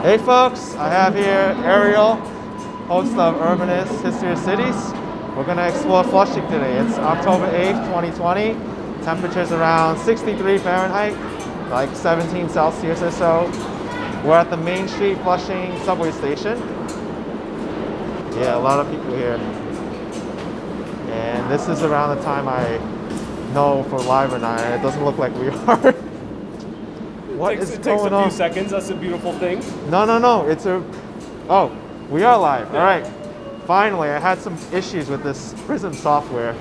Hey folks, I have here Ariel, host of Urbanist History of Cities. We're going to explore Flushing today. It's October 8th, 2020. Temperature's around 63 Fahrenheit, like 17 Celsius or so. We're at the Main Street Flushing subway station. Yeah, a lot of people here. And this is around the time I know if we're live or not, and it doesn't look like we are. It takes a few seconds. That's a beautiful thing. No. Oh, we are live. Yeah. All right. Finally, I had some issues with this Prism software.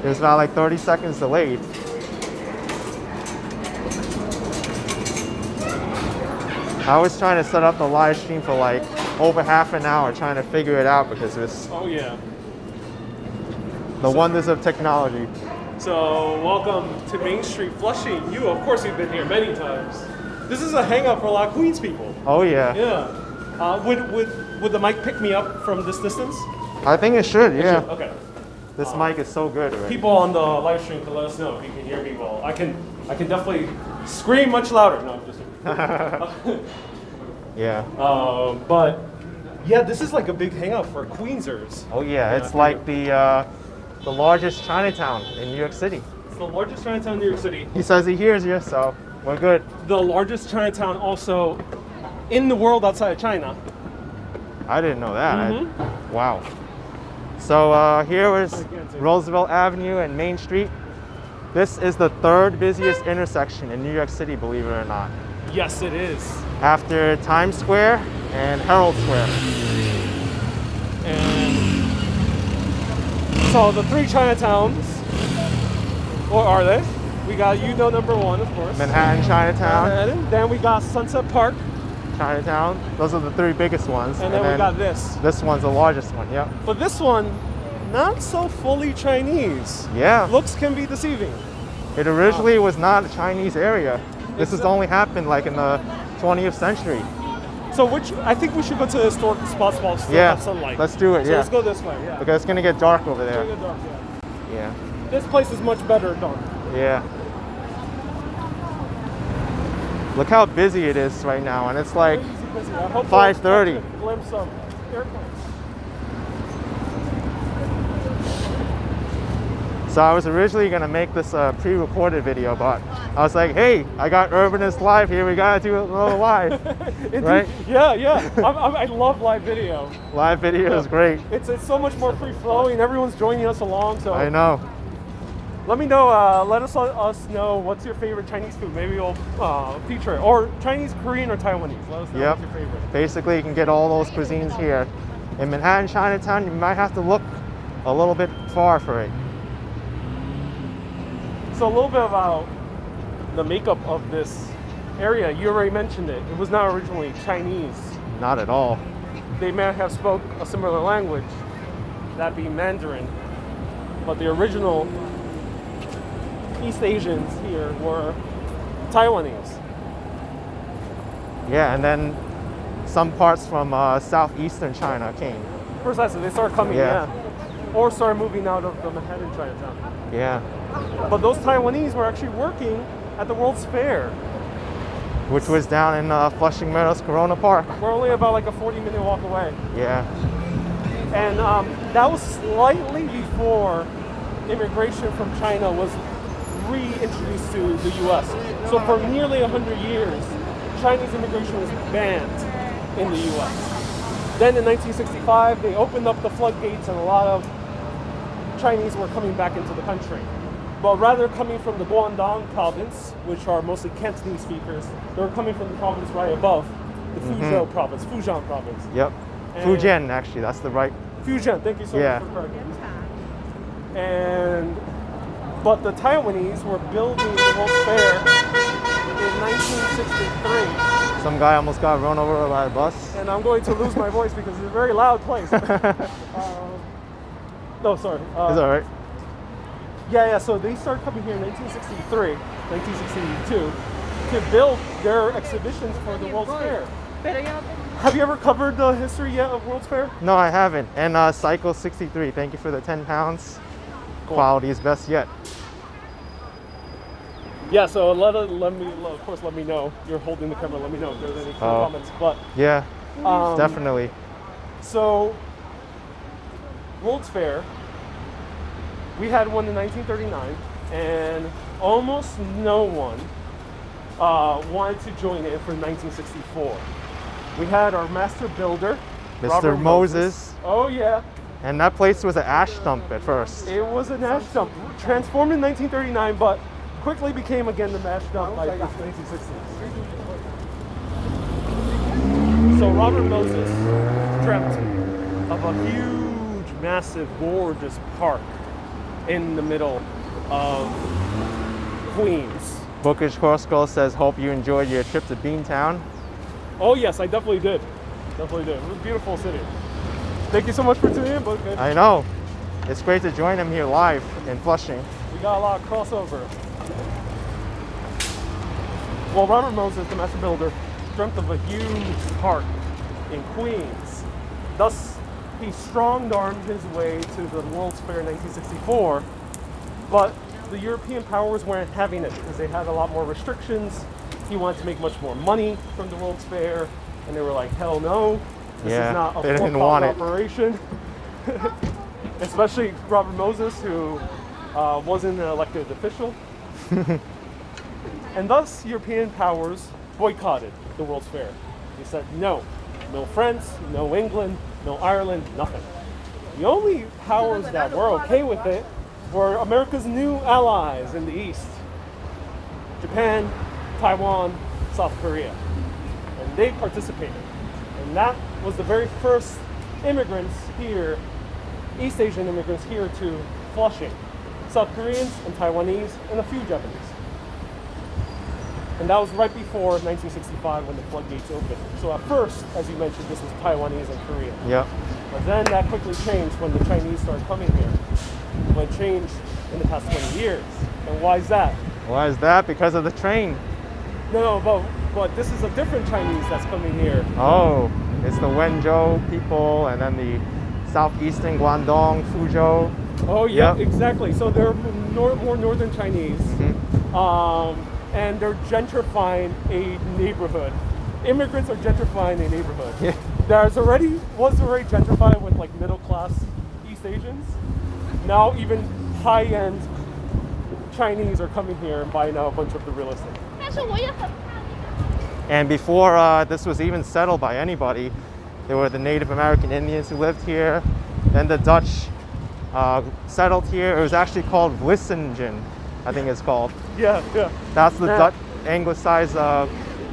It was about like 30 seconds delayed. I was trying to set up the live stream for like over half an hour trying to figure it out because it was the wonders of technology. So welcome to Main Street Flushing. Of course, you've been here many times. This is a hangout for a lot of Queens people. Oh yeah. Yeah. Would the mic pick me up from this distance? I think it should. Yeah. Okay. This mic is so good. Right? People on the live stream can let us know if you can hear me well. I can definitely scream much louder. No, I'm just. Yeah. But yeah, this is like a big hangout for Queensers. Oh yeah, it's like the largest Chinatown in New York City. It's the largest Chinatown in New York City. He says he hears you, so we're good. The largest Chinatown also in the world outside of China. I didn't know that. Mm-hmm. Wow. So here is Roosevelt Avenue and Main Street. This is the third busiest intersection in New York City, believe it or not. Yes, it is. After Times Square and Herald Square. And so the three Chinatowns, what are they? We got number one, of course. Manhattan, Chinatown. Manhattan. Then we got Sunset Park. Chinatown. Those are the three biggest ones. And then we got this. This one's the largest one, yep. But this one, not so fully Chinese. Yeah. Looks can be deceiving. It originally was not a Chinese area. This has only happened like in the 20th century. So I think we should go to the historic spots while still have sunlight. Let's do it, So let's go this way, yeah. Because it's gonna get dark over there. It's gonna get dark, Yeah. This place is much better dark. Yeah. Look how busy it is right now, and it's like 5:30. Glimpse of airplanes. So I was originally gonna make this a pre-recorded video, but I was like, hey, I got Urbanist live here, we gotta do a little live, right? Yeah. I love live video. Live video is great. It's so much more free-flowing, everyone's joining us along, so. I know. Let me know, let us know what's your favorite Chinese food. Maybe we'll feature it. Or Chinese, Korean, or Taiwanese. Let us know what's your favorite. Basically, you can get all those cuisines here. In Manhattan, Chinatown, you might have to look a little bit far for it. So a little bit about the makeup of this area. You already mentioned it. It was not originally Chinese. Not at all. They may have spoke a similar language, that being Mandarin. But the original East Asians here were Taiwanese. Yeah, and then some parts from southeastern China came. Precisely, they started coming, or started moving out of the Manhattan Chinatown. Yeah. But those Taiwanese were actually working at the World's Fair. Which was down in Flushing Meadows, Corona Park. We're only about like a 40-minute walk away. Yeah. And that was slightly before immigration from China was reintroduced to the U.S. So for nearly 100 years, Chinese immigration was banned in the U.S. Then in 1965, they opened up the floodgates and a lot of Chinese were coming back into the country. But rather coming from the Guangdong province, which are mostly Cantonese speakers, they were coming from the province right above, the Fuzhou province, Fujian province. Yep. Fujian, actually, that's the right. Fujian, thank you so much for correcting. But the Taiwanese were building the World's Fair in 1963. Some guy almost got run over by a bus. And I'm going to lose my voice because it's a very loud place. No, sorry. It's all right. Yeah, so they started coming here in 1963, 1962 to build their exhibitions for the World's Fair. Have you ever covered the history yet of World's Fair? No, I haven't. And Cycle 63, thank you for the 10 pounds. Cool. Quality is best yet. Yeah, so of course, let me know. You're holding the camera. Let me know if there's any comments. But yeah, definitely. So, World's Fair, we had one in 1939, and almost no one wanted to join in for 1964. We had our master builder, Mr. Robert Moses. Oh yeah. And that place was an ash dump at first. It was an ash dump, transformed in 1939, but quickly became again the ash dump by the 1960s. So Robert Moses dreamt of a huge, massive, gorgeous park in the middle of Queens. Bookish Horoscope says, hope you enjoyed your trip to Beantown. Oh yes, I definitely did. Definitely did. It was a beautiful city. Thank you so much for tuning in, Bookish. I know. It's great to join him here live in Flushing. We got a lot of crossover. Well, Robert Moses, the master builder, dreamt of a huge park in Queens. Thus, he strong-armed his way to the World's Fair in 1964, but the European powers weren't having it because they had a lot more restrictions. He wanted to make much more money from the World's Fair, and they were like, hell no, this is not a for-profit operation. Especially Robert Moses, who wasn't an elected official. And thus, European powers boycotted the World's Fair. They said, no France, no England, no Ireland, nothing. The only powers that were okay with it were America's new allies in the East. Japan, Taiwan, South Korea. And they participated. And that was the very first immigrants here, East Asian immigrants here to Flushing. South Koreans and Taiwanese and a few Japanese. And that was right before 1965 when the floodgates opened. So at first, as you mentioned, this was Taiwanese and Korean. Yep. But then that quickly changed when the Chinese started coming here. When it changed in the past 20 years. And why is that? Why is that? Because of the train. No, but this is a different Chinese that's coming here. Oh, it's the Wenzhou people and then the southeastern Guangdong, Fuzhou. Oh yeah, yep. Exactly. So they're more northern Chinese. Mm-hmm. And they're gentrifying a neighborhood. Immigrants are gentrifying a neighborhood. Yeah. Was already gentrified with like middle class East Asians. Now even high-end Chinese are coming here and buying out a bunch of the real estate. And before this was even settled by anybody, there were the Native American Indians who lived here. Then the Dutch settled here. It was actually called Vlissingen, I think it's called. Yeah. That's the Dutch anglicized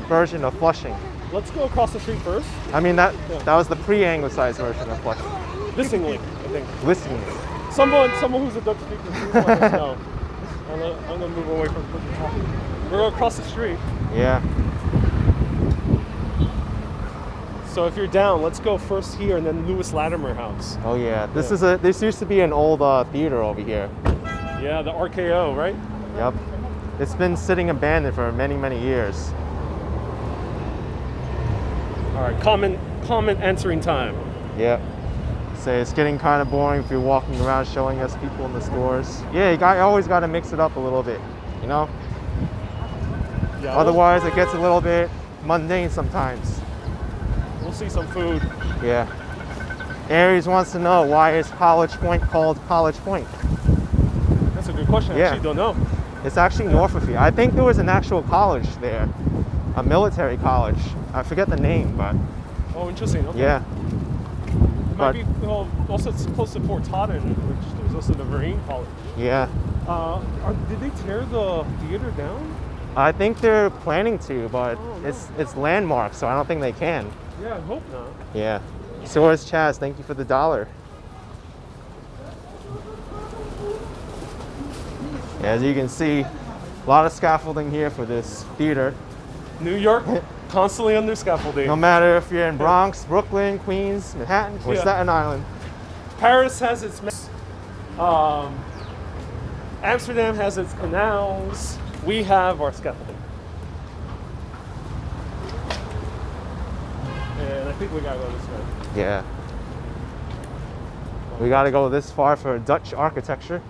version of Flushing. Let's go across the street first. I mean, that was the pre-anglicized version of Flushing. Vlissingen, I think. Vlissingen. Someone who's a Dutch speaker, please let us know. I'm gonna move away from the talking. We're gonna cross the street. Yeah. So if you're down, let's go first here and then Lewis Latimer House. Oh yeah, this used to be an old theater over here. Yeah, the RKO, right? Yep. It's been sitting abandoned for many, many years. All right, comment answering time. Yep. Say it's getting kind of boring if you're walking around showing us people in the stores. Yeah, you always got to mix it up a little bit, you know? Yeah. Otherwise, it gets a little bit mundane sometimes. We'll see some food. Yeah. Aries wants to know, why is College Point called College Point? That's a good question. I actually don't know. It's actually north of here. I think there was an actual college there, a military college. I forget the name, but. Oh, interesting. Okay. Yeah. It might be also it's close to Fort Totten, which there's also the Marine College. Yeah. Did they tear the theater down? I think they're planning to, but it's landmark, so I don't think they can. Yeah, I hope not. Yeah. So is Chaz. Thank you for the $1. As you can see, a lot of scaffolding here for this theater. New York, constantly under scaffolding. No matter if you're in Bronx, Brooklyn, Queens, Manhattan, or Staten Island. Paris has its Amsterdam has its canals. We have our scaffolding. And I think we gotta go this way. Yeah. We gotta go this far for Dutch architecture.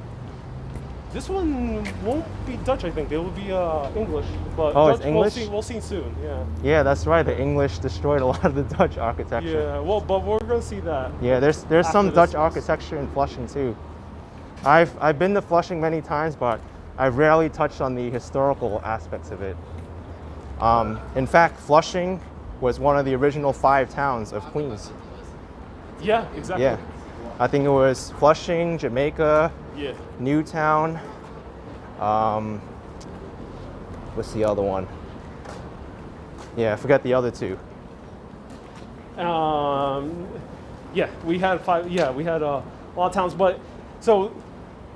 This one won't be Dutch, I think. It will be English. But Oh, Dutch, it's English? We'll see soon, yeah. Yeah, that's right. The English destroyed a lot of the Dutch architecture. Yeah, well, but we're going to see that. Yeah, there's some this Dutch is- architecture in Flushing too. I've been to Flushing many times, but I've rarely touched on the historical aspects of it. In fact, Flushing was one of the original 5 towns of Queens. Yeah, exactly. Yeah, I think it was Flushing, Jamaica, Yeah. Newtown. What's the other one? Yeah, I forgot the other 2. Yeah, we had 5. Yeah, we had a lot of towns, but so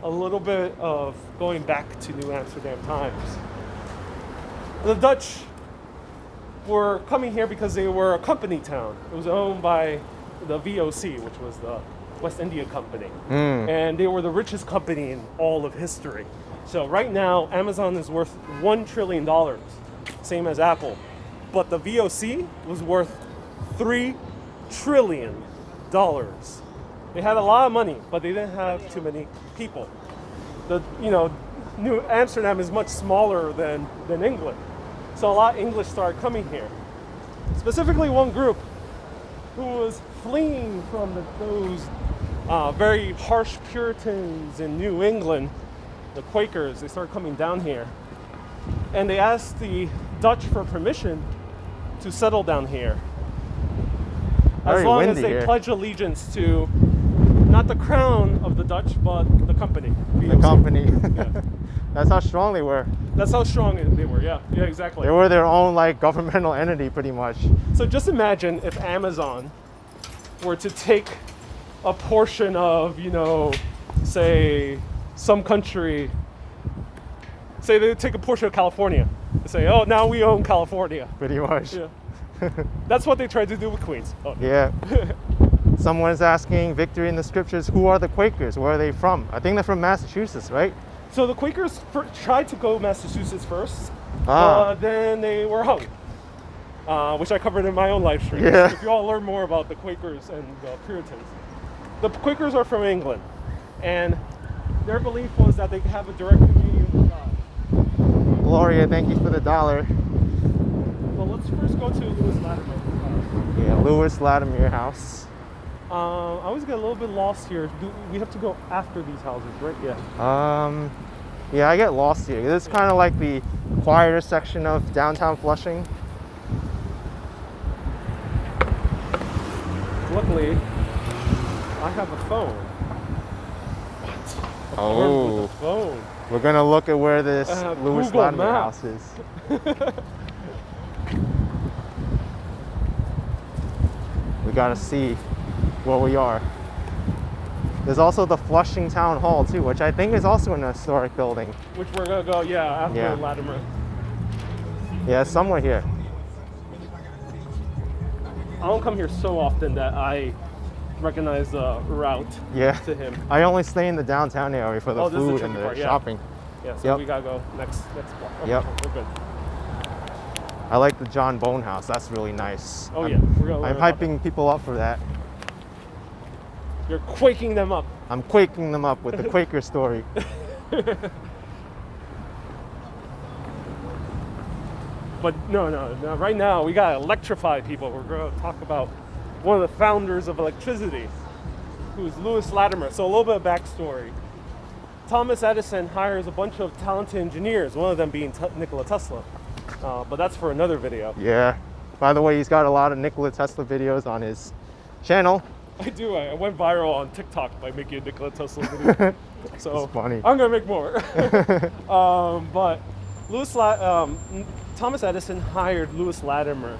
a little bit of going back to New Amsterdam times. The Dutch were coming here because they were a company town. It was owned by the VOC, which was the West India Company, and they were the richest company in all of history. So right now, Amazon is worth $1 trillion, same as Apple, but the VOC was worth $3 trillion. They had a lot of money, but they didn't have too many people. New Amsterdam is much smaller than England, so a lot of English started coming here. Specifically, one group who was fleeing from those very harsh Puritans in New England, the Quakers. They started coming down here, and they asked the Dutch for permission to settle down here, as Very long as windy they here. pledge allegiance to not the crown of the Dutch, but the company. The VOC. company. Yeah. That's how strong they were. That's how strong they were. Yeah, exactly. They were their own like governmental entity, pretty much. So just imagine if Amazon were to take a portion of, say, some country, say they take a portion of California, and say, oh, now we own California. Pretty much. Yeah. That's what they tried to do with Queens. Oh. Yeah. Someone's asking Victory in the Scriptures, who are the Quakers? Where are they from? I think they're from Massachusetts, right? So the Quakers tried to go Massachusetts first, Ah. then they were hung, which I covered in my own live stream. Yeah. If you all learn more about the Quakers and the Puritans. The Quakers are from England, and their belief was that they could have a direct communion with God. Gloria, thank you for the $1. Well, let's first go to Lewis Latimer. Yeah, Lewis Vladimir house. I always get a little bit lost here. We have to go after these houses, right? Yeah. Yeah, I get lost here. This is kind of like the quieter section of downtown Flushing. Luckily, I have a phone. What? Oh. With a phone. We're gonna look at where this Lewis Google Vladimir Maps. house is. We gotta see where we are. There's also the Flushing Town Hall too, which I think is also an historic building. Which we're gonna go, after Yeah. Latimer. Yeah, it's somewhere here. I don't come here so often that I recognize the route Yeah. to him. I only stay in the downtown area for the Oh, this is the food tricky and the part, yeah. shopping. Yeah, so Yep. we gotta go next block. Okay, Yep. We're good. I like the John Bone house. That's really nice. Oh, I'm, yeah, we're gonna learn I'm about hyping people up for that. You're quaking them up. I'm quaking them up with the Quaker story. But no, right now we gotta electrify people. We're gonna talk about one of the founders of electricity, who's Lewis Latimer. So a little bit of backstory. Thomas Edison hires a bunch of talented engineers, one of them being Nikola Tesla. But that's for another video. Yeah. By the way, he's got a lot of Nikola Tesla videos on his channel. I do. I went viral on TikTok by making a Nikola Tesla video. So It's funny. I'm gonna make more. But Thomas Edison hired Lewis Latimer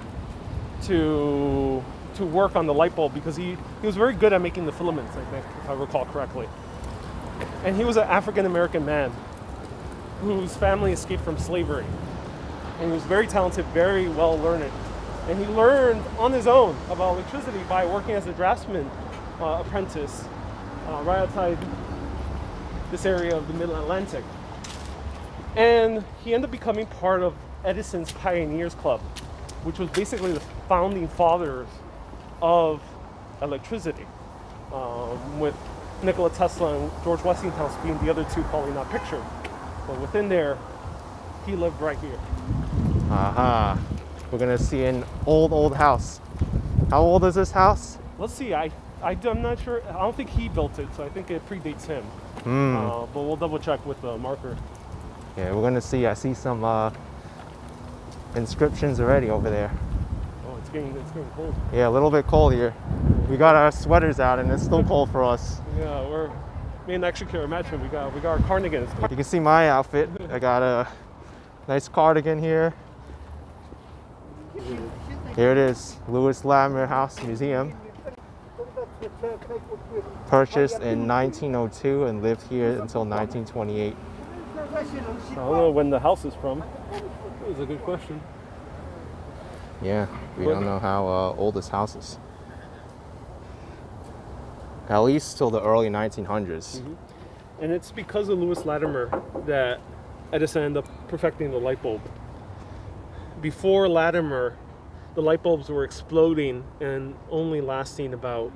to work on the light bulb because he was very good at making the filaments, I think, if I recall correctly. And he was an African American man whose family escaped from slavery. And he was very talented, very well learned. And he learned on his own about electricity by working as a draftsman apprentice right outside this area of the Mid-Atlantic. And he ended up becoming part of Edison's Pioneers Club, which was basically the founding fathers of electricity, with Nikola Tesla and George Westinghouse being the other two probably not pictured. But within there, he lived right here. Aha. We're gonna see an old house. How old is this house? Let's see. I'm not sure. I don't think he built it, so I think it predates him. But we'll double check with the marker. Yeah, we're gonna see. I see some inscriptions already over there. Oh, it's getting cold. Yeah, a little bit cold here. We got our sweaters out, and it's still cold for us. Yeah, me and actually can imagine we got our cardigans. You can see my outfit. I got a nice cardigan here. Here it is, Lewis Vladimir House Museum. Purchased in 1902 and lived here until 1928. I don't know when the house is from. That was a good question. Yeah, we don't know how old this house is. At least till the early 1900s. And it's because of Lewis Latimer that Edison ended up perfecting the light bulb. Before Latimer, the light bulbs were exploding and only lasting about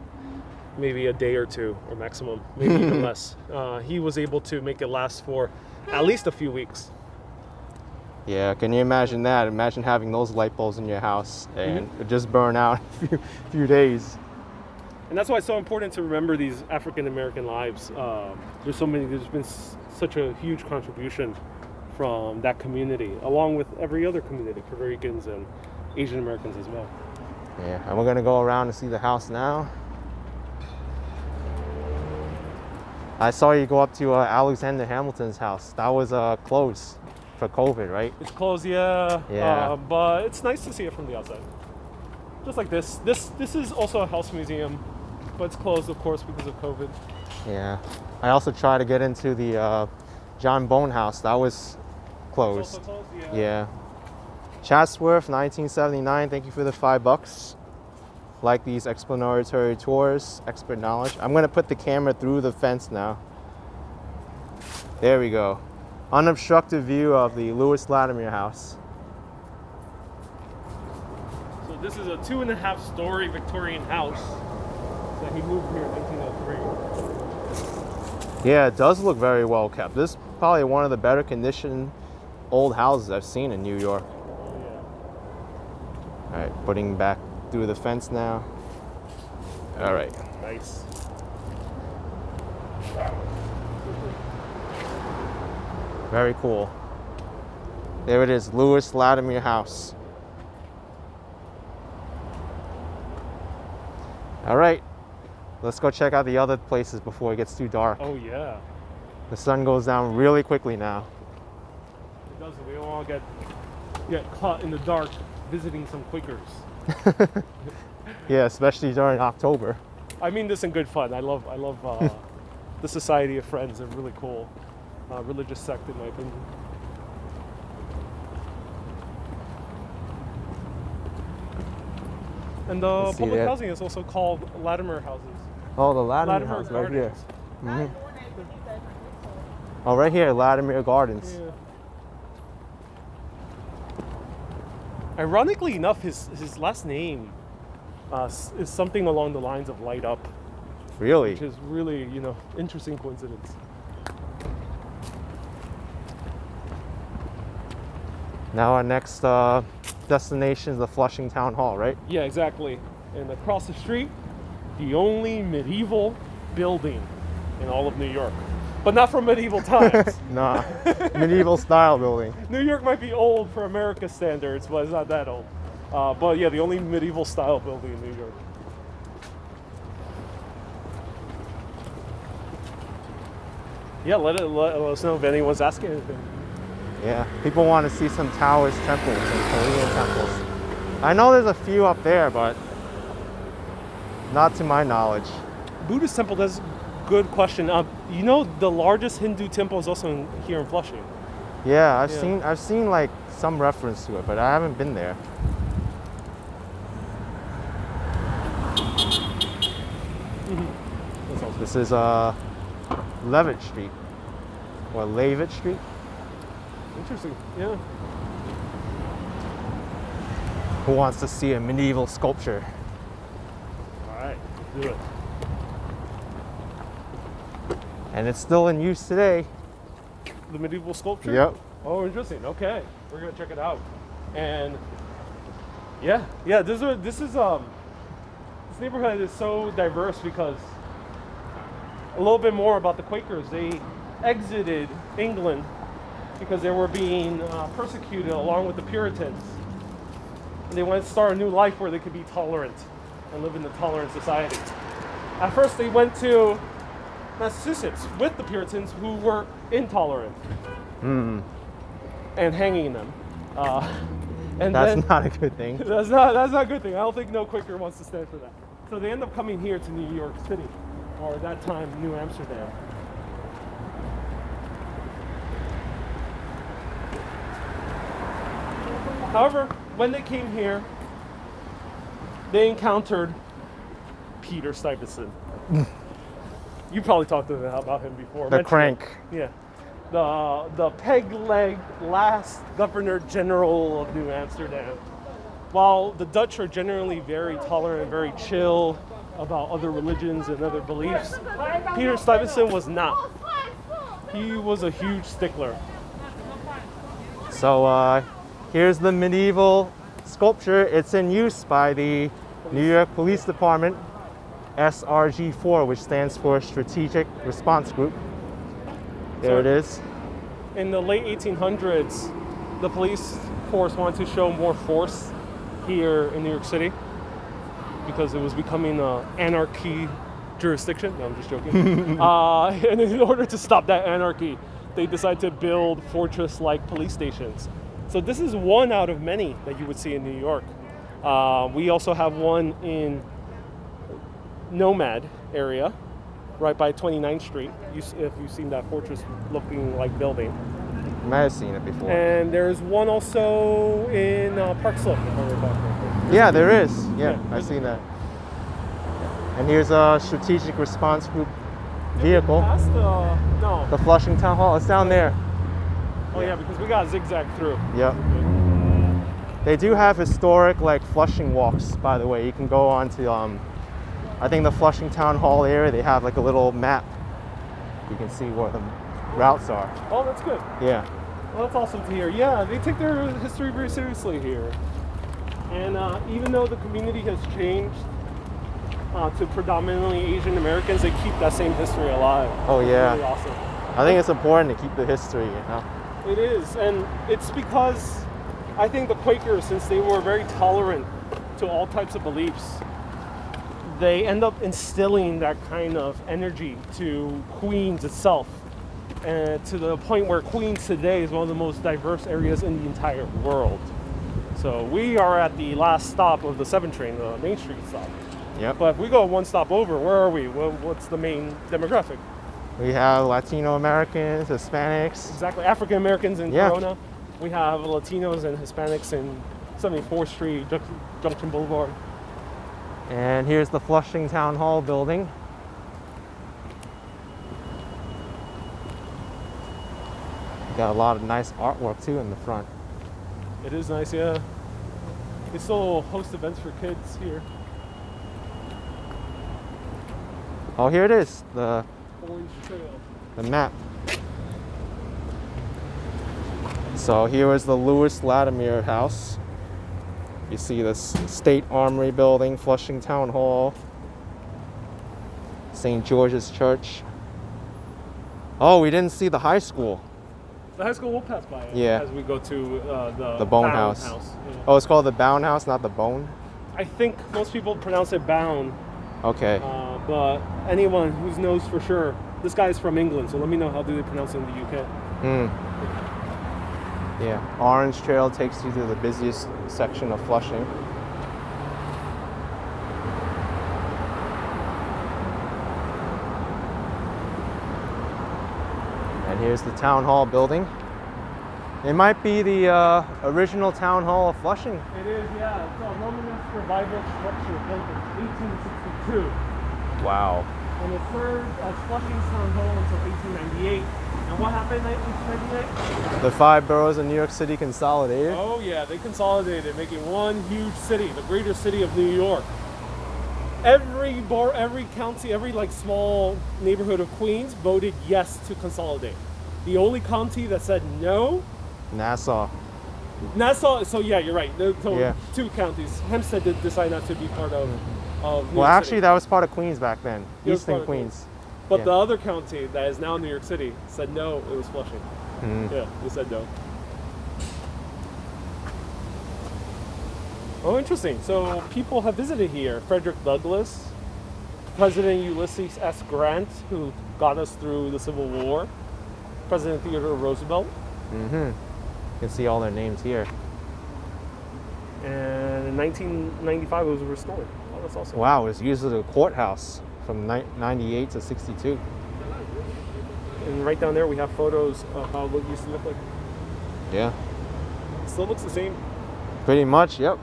maybe a day or two, or maximum, maybe even less. He was able to make it last for at least a few weeks. Yeah, can you imagine that? Imagine having those light bulbs in your house and it just burn out in a few days. And that's why it's so important to remember these African American lives. There's been such a huge contribution from that community, along with every other community, Puerto Ricans and Asian Americans as well. Yeah, and we're gonna go around and see the house now. I saw you go up to Alexander Hamilton's house. That was closed for COVID, right? It's closed, yeah. Yeah. But it's nice to see it from the outside. Just like this. This is also a house museum, but it's closed, of course, because of COVID. Yeah. I also tried to get into the John Bone house. That was closed. It's also closed, Yeah. Chatsworth, 1979. Thank you for the $5. Like these exploratory tours, expert knowledge. I'm gonna put the camera through the fence now. There we go. Unobstructed view of the Lewis Vladimir house. So this is a 2.5-story Victorian house that he moved here in 1903. Yeah, it does look very well kept. This is probably one of the better conditioned old houses I've seen in New York. All right, putting back through the fence now. All right. Nice. Very cool. There it is, Lewis Vladimir house. All right, let's go check out the other places before it gets too dark. Oh yeah. The sun goes down really quickly now. It does. We don't want to get caught in the dark visiting some Quakers. Yeah, especially during October. I mean this in good fun. I love the Society of Friends. They're really cool. Religious sect, in my opinion. And the public housing is also called Latimer houses. Oh, the Latimer house right here. Oh, right here, Vladimir Gardens. Yeah. Ironically enough, his last name is something along the lines of light up. Really? Which is really, interesting coincidence. Now our next destination is the Flushing Town Hall, right? Yeah, exactly. And across the street, the only medieval building in all of New York. But not from medieval times. Nah, medieval style building. New York might be old for America's standards, but it's not that old. But yeah, the only medieval style building in New York. Yeah, let us know if anyone's asking anything. Yeah, people want to see some Taoist temples and Korean temples. I know there's a few up there, but not to my knowledge. Buddhist temple, that's a good question. The largest Hindu temple is also here in Flushing. Yeah, I've seen like some reference to it, but I haven't been there. This is Levitt Street or Levitt Street. Interesting, yeah. Who wants to see a medieval sculpture? All right, let's do it. And it's still in use today. The medieval sculpture? Yep. Oh, interesting. Okay. We're going to check it out. And yeah, this neighborhood is so diverse because a little bit more about the Quakers. They exited England because they were being persecuted along with the Puritans. And they wanted to start a new life where they could be tolerant and live in a tolerant society. At first, they went to Massachusetts with the Puritans who were intolerant and hanging them. And that's not a good thing. That's not a good thing. I don't think no Quaker wants to stand for that. So they end up coming here to New York City, or at that time, New Amsterdam. However, when they came here, they encountered Peter Stuyvesant. You probably talked to them about him before. The crank. Yeah. The peg-leg last Governor General of New Amsterdam. While the Dutch are generally very tolerant and very chill about other religions and other beliefs, Peter Stuyvesant was not. He was a huge stickler. So here's the medieval sculpture. It's in use by the New York Police Department, SRG4, which stands for Strategic Response Group. There it is. In the late 1800s, the police force wanted to show more force here in New York City because it was becoming an anarchy jurisdiction. No, I'm just joking. And in order to stop that anarchy, they decided to build fortress-like police stations. So this is one out of many that you would see in New York. We also have one in Nomad area, right by 29th Street, if you've seen that fortress-looking like building. You might have seen it before. And there's one also in Park Slope, if I recall correctly. Yeah, there is. Yeah, I've seen that. And here's a Strategic Response Group vehicle. Past no. The Flushing Town Hall. It's down there. Oh yeah, because we got zigzag through. Yep. They do have historic like Flushing walks, by the way. You can go on to I think the Flushing Town Hall area. They have like a little map. You can see where the routes are. Oh, that's good. Yeah. Well, that's awesome to hear. Yeah, they take their history very seriously here. And even though the community has changed to predominantly Asian Americans, they keep that same history alive. Oh yeah. It's really awesome. I think it's important to keep the history, you know. It is, and it's because I think the Quakers, since they were very tolerant to all types of beliefs, they end up instilling that kind of energy to Queens itself, and to the point where Queens today is one of the most diverse areas in the entire world. So we are at the last stop of the 7 train, the Main Street stop. Yep. But if we go one stop over, where are we? What's the main demographic? We have Latino Americans, Hispanics. Exactly, African Americans in Yeah. Corona. We have Latinos and Hispanics in 74th Street, Junction Boulevard. And here's the Flushing Town Hall building. Got a lot of nice artwork too in the front. It is nice, yeah. They still host events for kids here. Oh, here it is, the Orange Trail. map. So here is the Vladimir house. You see this State Armory building, Flushing Town Hall, St. George's Church. Oh, we didn't see the high school. The high school will pass by it Yeah. as we go to The Bone House. Yeah. Oh, it's called the Bound House, not the Bone? I think most people pronounce it Bound, Okay. but anyone who knows for sure, this guy is from England, so let me know how do they pronounce it in the UK. Yeah, Orange Trail takes you to the busiest section of Flushing. And here's the Town Hall building. It might be the original Town Hall of Flushing. It is, yeah. It's a Romanesque revival structure built in 1862. Wow. And it served as Flushing's Town Hall until 1898. And what happened in 1898? The 5 boroughs of New York City consolidated. Oh yeah, they consolidated, making one huge city, the greater city of New York. every county, every like small neighborhood of Queens voted yes to consolidate. The only county that said no, Nassau. So yeah, you're right. So 2 counties. Hempstead did decide not to be part of. New York Actually, City. that was part of Queens back then. It was Eastern part of Queens. But the other county that is now New York City said no. It was Flushing. Yeah, they said no. Oh, interesting. So people have visited here. Frederick Douglass, President Ulysses S. Grant, who got us through the Civil War, President Theodore Roosevelt. You can see all their names here. And in 1995, it was restored. Oh, that's awesome. Wow, it was used as a courthouse from 98 to 62. And right down there, we have photos of how it used to look like. Yeah. It still looks the same. Pretty much, yep.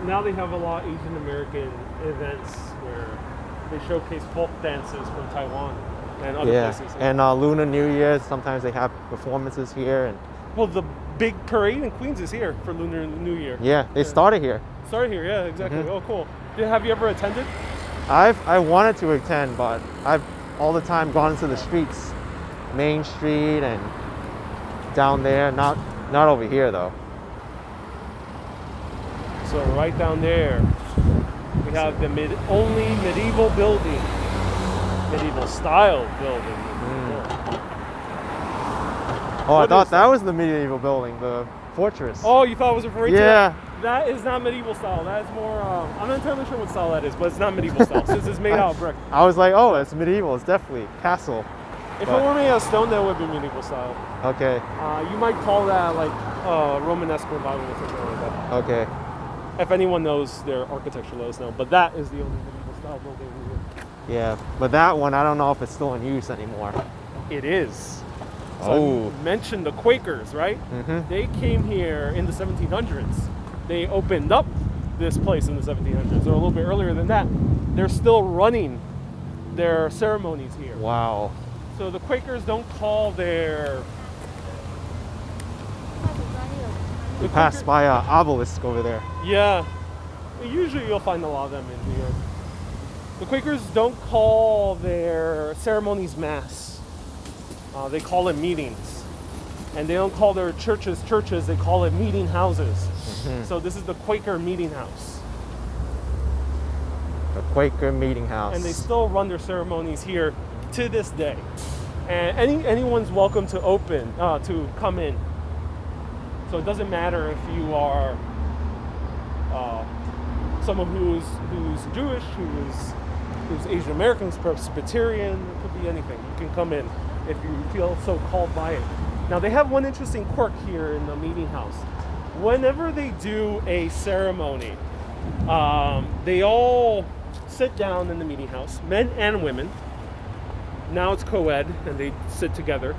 Now they have a lot of Asian American events where they showcase folk dances from Taiwan and other places. And Lunar New Year, sometimes they have performances here. And well, the big parade in Queens is here for Lunar New Year. yeah, they started here. Started here, yeah, exactly. Oh, cool. Have you ever attended? I wanted to attend, but I've all the time gone into the streets, Main Street and down there. Not over here though. So right down there, we have the only medieval building, medieval style building. Oh, I thought that was the medieval building, the fortress. Oh, you thought it was referring to Yeah. That is not medieval style. That is more, I'm not entirely sure what style that is, but it's not medieval style since it's made out of brick. I was like, oh, it's medieval. It's definitely castle. If it were made out of stone, that would be medieval style. Okay. You might call that like Romanesque revival or something like that. Okay. If anyone knows their architecture, let us know. But that is the only medieval style building here. Yeah, but that one, I don't know if it's still in use anymore. It is. So Oh. I mentioned the Quakers, right? They came here in the 1700s. They opened up this place in the 1700s, or a little bit earlier than that. They're still running their ceremonies here. Wow. So the Quakers don't call their... We passed by an obelisk over there. Yeah. Usually you'll find a lot of them in New York. The Quakers don't call their ceremonies mass. They call it meetings. And they don't call their churches churches, they call it meeting houses. So this is the Quaker meeting house. The Quaker meeting house. And they still run their ceremonies here to this day. And anyone's welcome to to come in. So it doesn't matter if you are someone who's Jewish, who's Asian American, who's Presbyterian. It could be anything. You can come in if you feel so called by it. Now they have one interesting quirk here in the meeting house. Whenever they do a ceremony, they all sit down in the meeting house, men and women. Now it's co-ed, and they sit together,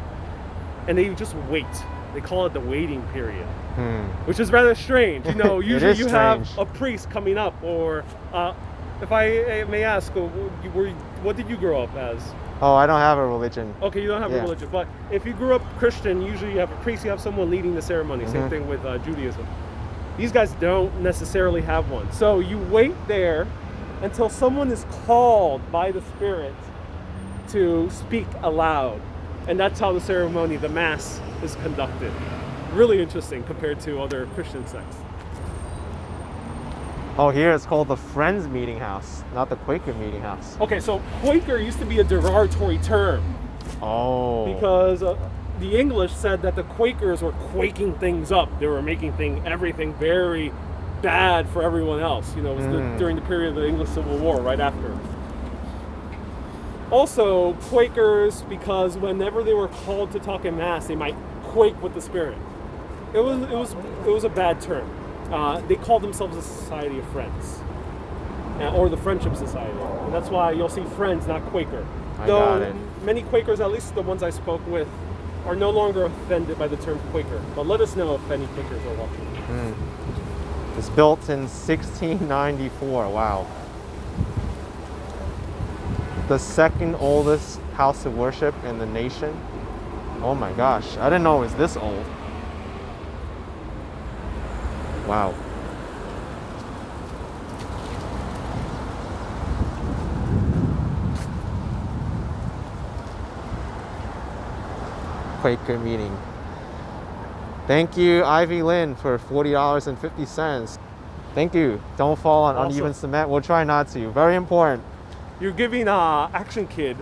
and they just wait. They call it the waiting period, which is rather strange. You know, usually you have a priest coming up, or if I may ask, what did you grow up as? Oh, I don't have a religion. Okay, you don't have a religion, but if you grew up Christian, usually you have a priest, you have someone leading the ceremony. Same thing with Judaism. These guys don't necessarily have one. So you wait there until someone is called by the Spirit to speak aloud. And that's how the ceremony, the Mass, is conducted. Really interesting compared to other Christian sects. Oh, here it's called the Friends Meeting House, not the Quaker Meeting House. Okay, so Quaker used to be a derogatory term. Oh. Because the English said that the Quakers were quaking things up. They were making everything very bad for everyone else. You know, it was during the period of the English Civil War, right after. Also, Quakers, because whenever they were called to talk in Mass, they might quake with the Spirit. It was a bad term. They called themselves a society of friends, or the Friendship Society, and that's why you'll see Friends, not Quaker. Though many Quakers, at least the ones I spoke with, are no longer offended by the term Quaker. But let us know if any Quakers are watching. It's built in 1694. Wow. The second oldest house of worship in the nation. Oh my gosh, I didn't know it was this old. Wow. Quaker meeting. Thank you, Ivy Lynn, for $40.50. Thank you. Don't fall on uneven cement. We'll try not to. Very important. You're giving Action Kid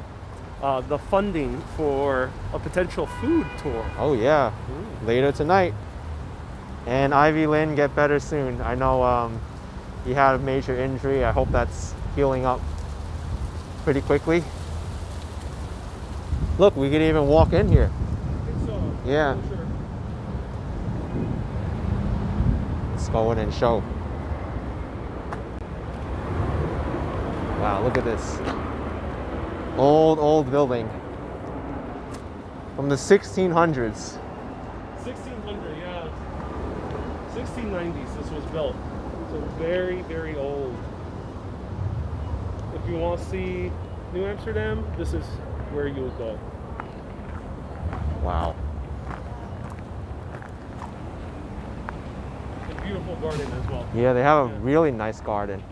the funding for a potential food tour. Oh yeah, later tonight. And Ivy Lynn, get better soon. I know he had a major injury. I hope that's healing up pretty quickly. Look, we could even walk in here. I think so. Yeah. I'm sure. Let's go in and show. Wow, look at this. Old building. From the 1600s. 1600, yeah. 1690s this was built. So very, very old. If you want to see New Amsterdam, this is where you would go. Wow. A beautiful garden as well. Yeah, they have a really nice garden.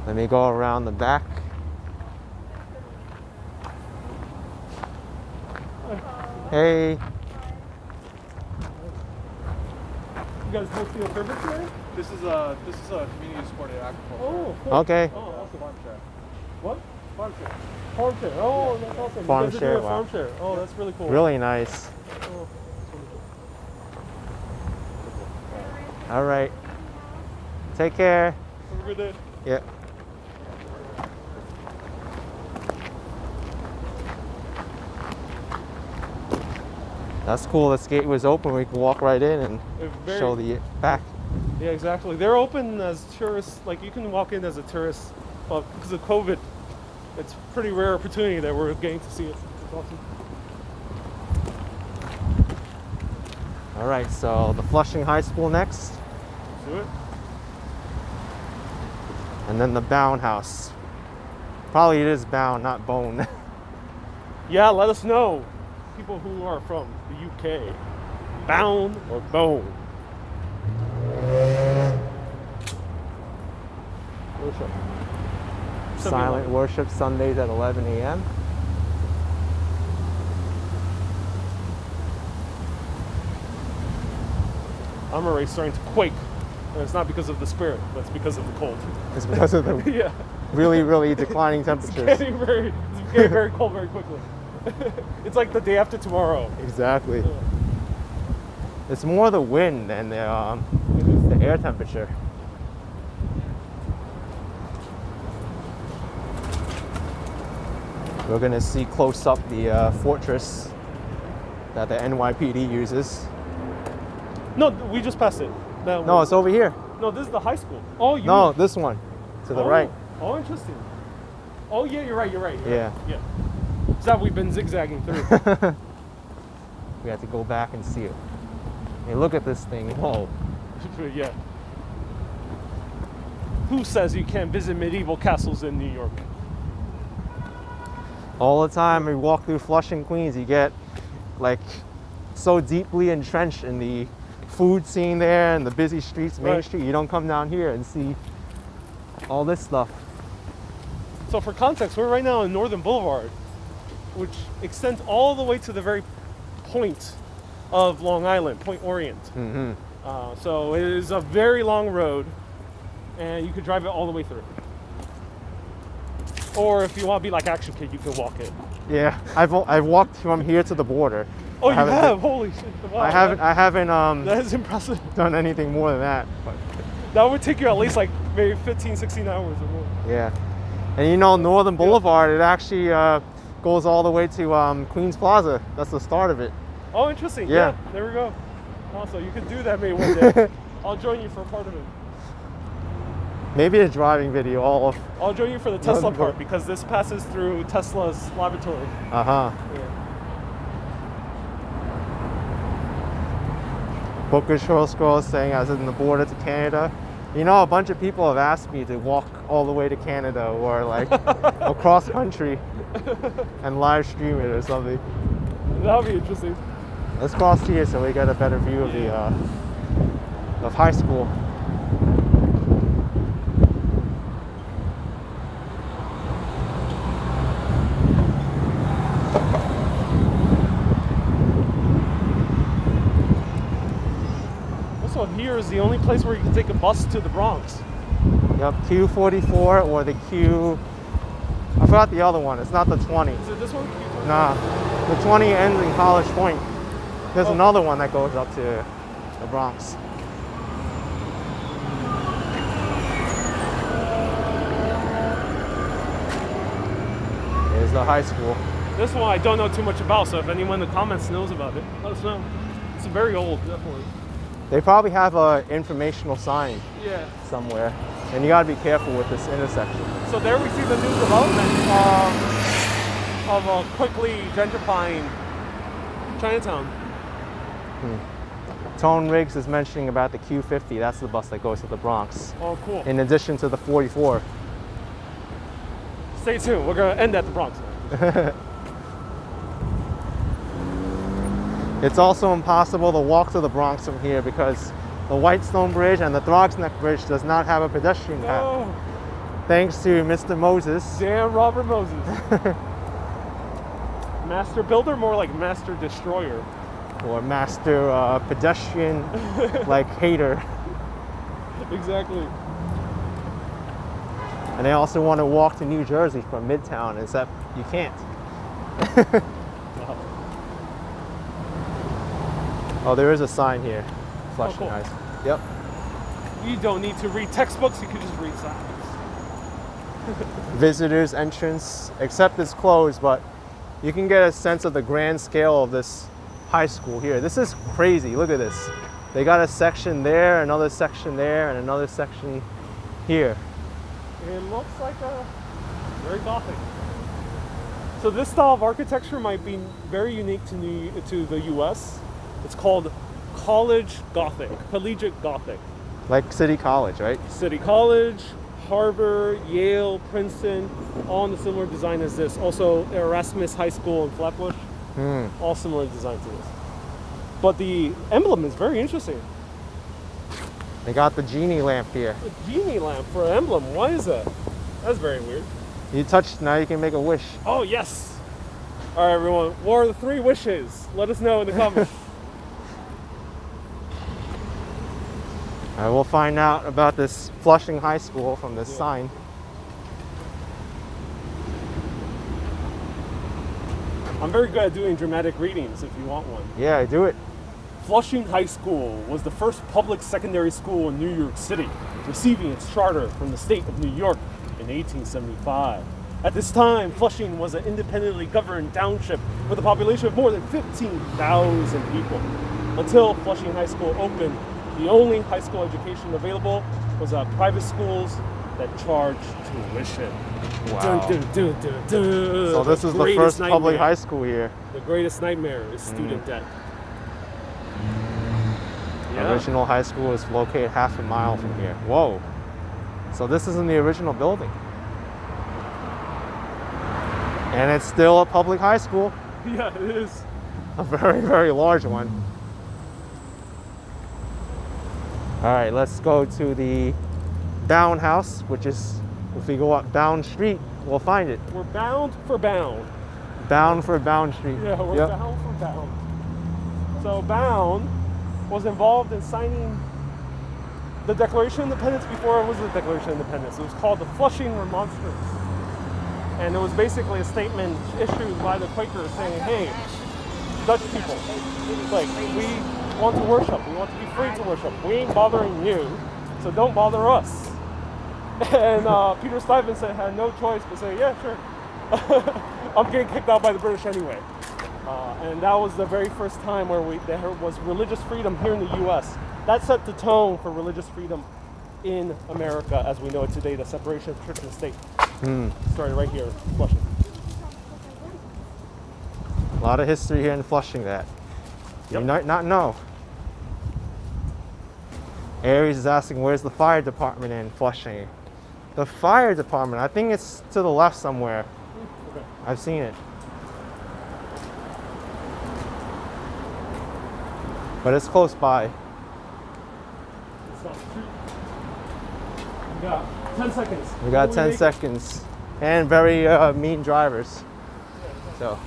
Let me go around the back. Hey. You guys hosting a service today? This is a community supported agriculture. Oh, cool. Okay. Oh, awesome. Farm share. What? Farm share. Farm share. Oh, that's awesome. Farm you guys are share, doing a wow. farm share. Oh, that's really cool. Really nice. Oh. All right. Take care. Have a good day. Yeah. That's cool. This gate was open. We can walk right in and show the back. Yeah, exactly. They're open as tourists. Like you can walk in as a tourist, but because of COVID, it's a pretty rare opportunity that we're getting to see it. It's awesome. All right. So the Flushing High School next, Let's do it. and then the Bound House. Probably it is Bound, not Bone. Yeah, let us know. People who are from the UK, Bound or Bone. Worship. Silent worship Sundays at 11 a.m. I'm already starting to quake. And it's not because of the spirit, but it's because of the cold. It's because of the Yeah. really declining It's temperatures. getting very cold very quickly. It's like the day after tomorrow. Exactly. Yeah. It's more the wind than the air temperature. We're gonna see close up the fortress that the NYPD uses. No, we just passed it. No, it's over here. No, this is the high school. Oh, you. No, this one to the right. Oh, interesting. Oh, yeah, you're right. Yeah. Yeah. It's that we've been zigzagging through. We have to go back and see it. Hey, look at this thing. Whoa. Yeah. Who says you can't visit medieval castles in New York? All the time we walk through Flushing, Queens, you get like so deeply entrenched in the food scene there and the busy streets, Main Right. Street. You don't come down here and see all this stuff. So for context, we're right now on Northern Boulevard, which extends all the way to the very point of Long Island, Point Orient. Mm-hmm. So it is a very long road, and you could drive it all the way through. Or if you want to be like Action Kid, you can walk it. Yeah, I've walked from here to the border. Oh, I you haven't have? Holy shit! Wow, I haven't That is impressive. done anything more than that. But That would take you at least like maybe 15, 16 hours or more. yeah, and you know Northern Boulevard, it actually goes all the way to Queens Plaza. That's the start of it. Oh, interesting. Yeah. There we go. Also, you could do that maybe one day. I'll join you for a part of it. Maybe a driving video. All of. I'll join you for the Tesla part because this passes through Tesla's laboratory. Uh-huh. Yeah. Booker Scroll saying I was in the border to Canada. You know, a bunch of people have asked me to walk all the way to Canada or like across country and live stream it or something. That would be interesting. Let's cross here so we get a better view of the of high school. Also, here is the only place where you can take a bus to the Bronx. Yep, Q44 or the Q. I forgot the other one. It's not the 20. Is it this one? Nah, the 20 ends in College Point. There's another one that goes up to the Bronx. Here's the high school. This one I don't know too much about, so if anyone in the comments knows about it, let us know. It's very old, definitely. They probably have an informational sign Yeah. somewhere, and you gotta be careful with this intersection. So there we see the new development of a quickly gentrifying Chinatown. Tone Riggs is mentioning about the Q50. That's the bus that goes to the Bronx. Oh, cool. In addition to the 44. Stay tuned. We're going to end at the Bronx. It's also impossible to walk to the Bronx from here because the Whitestone Bridge and the Throgs Neck Bridge does not have a pedestrian path. Oh, Thanks to Mr. Moses. damn Robert Moses. Master builder, more like master destroyer. Or master pedestrian like hater. Exactly. And they also want to walk to New Jersey from Midtown, except you can't. Wow. Oh, there is a sign here. Flushing cool. High School. Yep. You don't need to read textbooks, you can just read signs. Visitors entrance, except it's closed, but you can get a sense of the grand scale of this high school here. This is crazy. Look at this. They got a section there, another section there, and another section here. It looks like a very Gothic. So this style of architecture might be very unique to the U.S. It's called College Gothic, Collegiate Gothic. Like City College, right? City College, Harvard, Yale, Princeton, all in a similar design as this. Also Erasmus High School in Flatbush, all similar design to this. But the emblem is very interesting. They got the genie lamp here. A genie lamp for an emblem, why is that? That's very weird. You touch, now you can make a wish. Oh yes! All right everyone, what are the 3 wishes? Let us know in the comments. All right, we'll find out about this Flushing High School from this sign. I'm very good at doing dramatic readings if you want one. Yeah, do it. Flushing High School was the first public secondary school in New York City, receiving its charter from the state of New York in 1875. At this time, Flushing was an independently governed township with a population of more than 15,000 people. Until Flushing High School opened, the only high school education available was private schools that charged tuition. Wow. Dun, dun, dun, dun, dun. So this is the first public nightmare. high school here. The greatest nightmare is student debt. Yeah. Original high school is located half a mile from here. Whoa. So this is in the original building. And it's still a public high school. Yeah, it is. A very, very large one. All right, let's go to the Bound House, which is, if we go up Bound Street, we'll find it. We're bound for bound. Bound for Bound Street. Yeah, we're Yep. bound for bound. So Bound was involved in signing the Declaration of Independence before it was the Declaration of Independence. It was called the Flushing Remonstrance. And it was basically a statement issued by the Quakers saying, hey, Dutch people, like, we want to worship. We want to be free to worship. We ain't bothering you, so don't bother us. And Peter Stuyvesant had no choice but say, yeah, sure. I'm getting kicked out by the British anyway. And that was the very first time where there was religious freedom here in the U.S. That set the tone for religious freedom in America as we know it today, the separation of church and state. Started right here in Flushing. A lot of history here in Flushing that you might not know. Aries is asking, where's the fire department in Flushing? The fire department, I think it's to the left somewhere. Okay. I've seen it. but it's close by. It's not true. We got 10 seconds. We got Will 10 make it? seconds. And very mean drivers. So,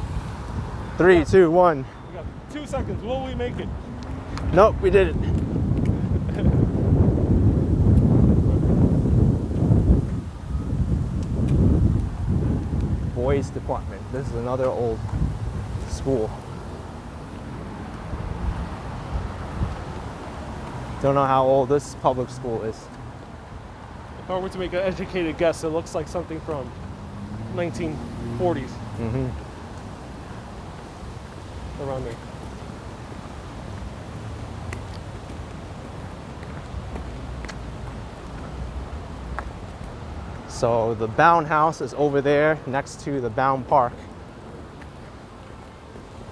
3, 2, 1. We got 2 seconds. Will we make it? Nope, we didn't. Boys department. This is another old school. Don't know how old this public school is. If I were to make an educated guess, it looks like something from 1940s. Around there. So the Bound House is over there next to the Bound Park.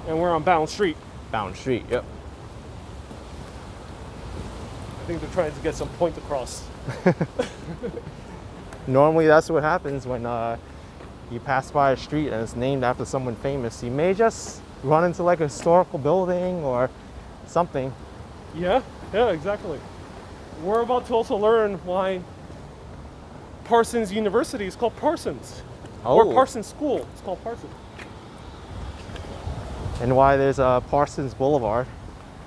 And we're on Bound Street. Bound Street, yep. I think they're trying to get some point across. Normally that's what happens when you pass by a street and it's named after someone famous. You may just run into like a historical building or something. Yeah, exactly. We're about to also learn why Parsons University is called Parsons. Or Parsons School, it's called Parsons. And why there's a Parsons Boulevard.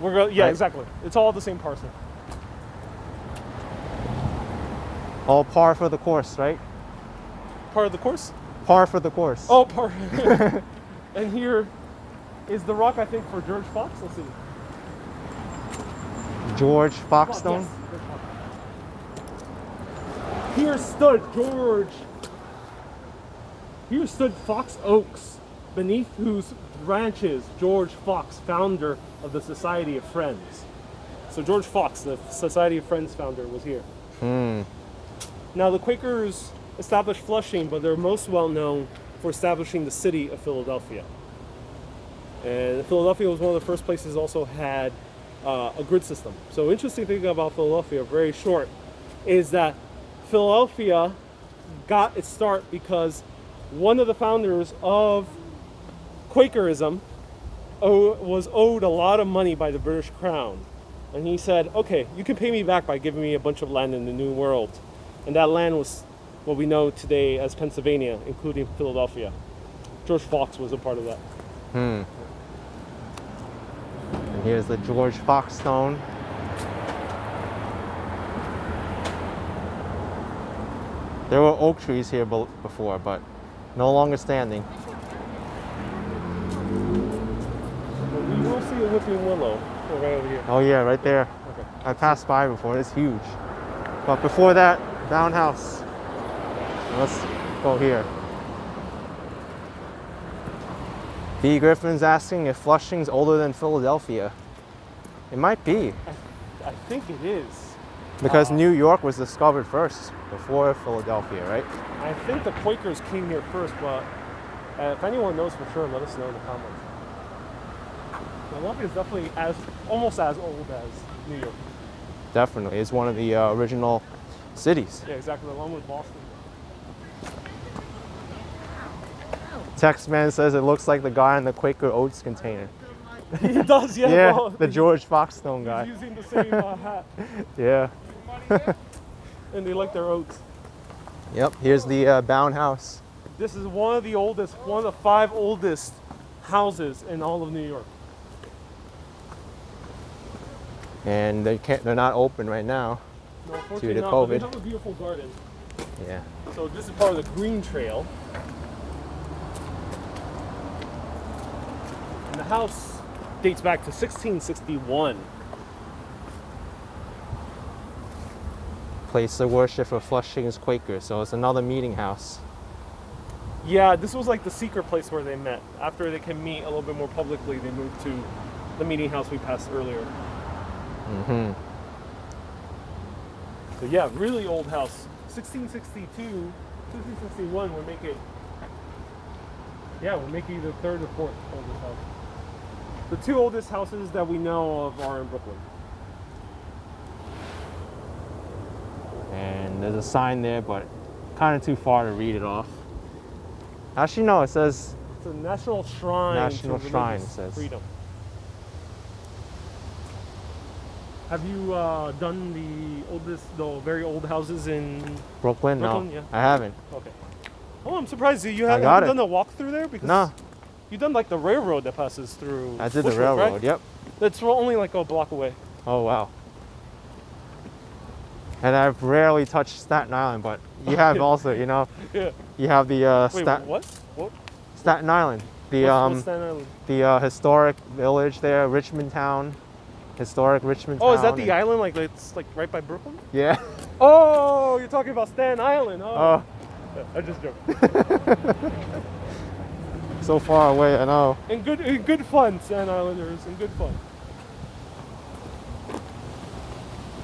Yeah, Right. exactly. It's all the same Parsons. All par for the course, right? Part of the course? Par for the course. Oh, part. And here is the rock, I think, for George Fox. Let's see. George Foxstone. Yes, George Fox. Here stood Fox Oaks, beneath whose branches George Fox, founder of the Society of Friends. So George Fox, the Society of Friends founder, was here. Now the Quakers established Flushing, but they're most well known for establishing the city of Philadelphia. And Philadelphia was one of the first places also had a grid system. So interesting thing about Philadelphia, very short, is that Philadelphia got its start because one of the founders of Quakerism was owed a lot of money by the British Crown. And he said, okay, you can pay me back by giving me a bunch of land in the New World. And that land was what we know today as Pennsylvania, including Philadelphia. George Fox was a part of that. And here's the George Foxstone. There were oak trees here before, but no longer standing. But we will see a whipping willow right over here. Oh yeah, right there. Okay. I passed by before, it's huge. But before that, Bound House. Let's go here. B. Griffin's asking if Flushing's older than Philadelphia. It might be, I think it is. because New York was discovered first, before Philadelphia, right? I think the Quakers came here first, but if anyone knows for sure, let us know in the comments. Philadelphia is definitely almost as old as New York. Definitely, it's one of the original cities. Yeah, exactly, along with Boston. Textman says it looks like the guy in the Quaker Oats container. He does, yeah. Yeah, well, the George Foxstone he's guy. using the same hat, Yeah. and they like their oats. Yep, here's the Bound House. This is one of the oldest, one of the 5 oldest houses in all of New York. And they're not open right now. No, unfortunately the not, but they COVID. have a beautiful garden. Yeah. So this is part of the Green Trail. And the house dates back to 1661. Place of worship for Flushing's Quakers, so it's another meeting house. Yeah, this was like the secret place where they met. After they can meet a little bit more publicly, they moved to the meeting house we passed earlier. So yeah, really old house. 1662, 1661 would make it, would make it either 3rd or 4th oldest house. The 2 oldest houses that we know of are in Brooklyn. And there's a sign there, but kind of too far to read it off. Actually, no, it says It's a national shrine National to Shrine, religious it says. freedom. Have you done the very old houses in Brooklyn? No, Brooklyn? Yeah. I haven't. Okay. Oh, I'm surprised you I haven't got it. done the walkthrough there because No, you've done like the railroad that passes through. I did the Bushwick, railroad. right? Yep. That's only like a block away. Oh wow. And I've rarely touched Staten Island, but you have also, you know, Yeah. you have the Wait, what? What? Staten Island, the What's Staten Island? the historic village there, Richmond Town, historic Richmond Town. Oh, is that the and- island? Like it's like right by Brooklyn? Yeah. Oh, you're talking about Staten Island. Oh, I just joked. so far away, I know. In good fun, Staten Islanders, in good fun.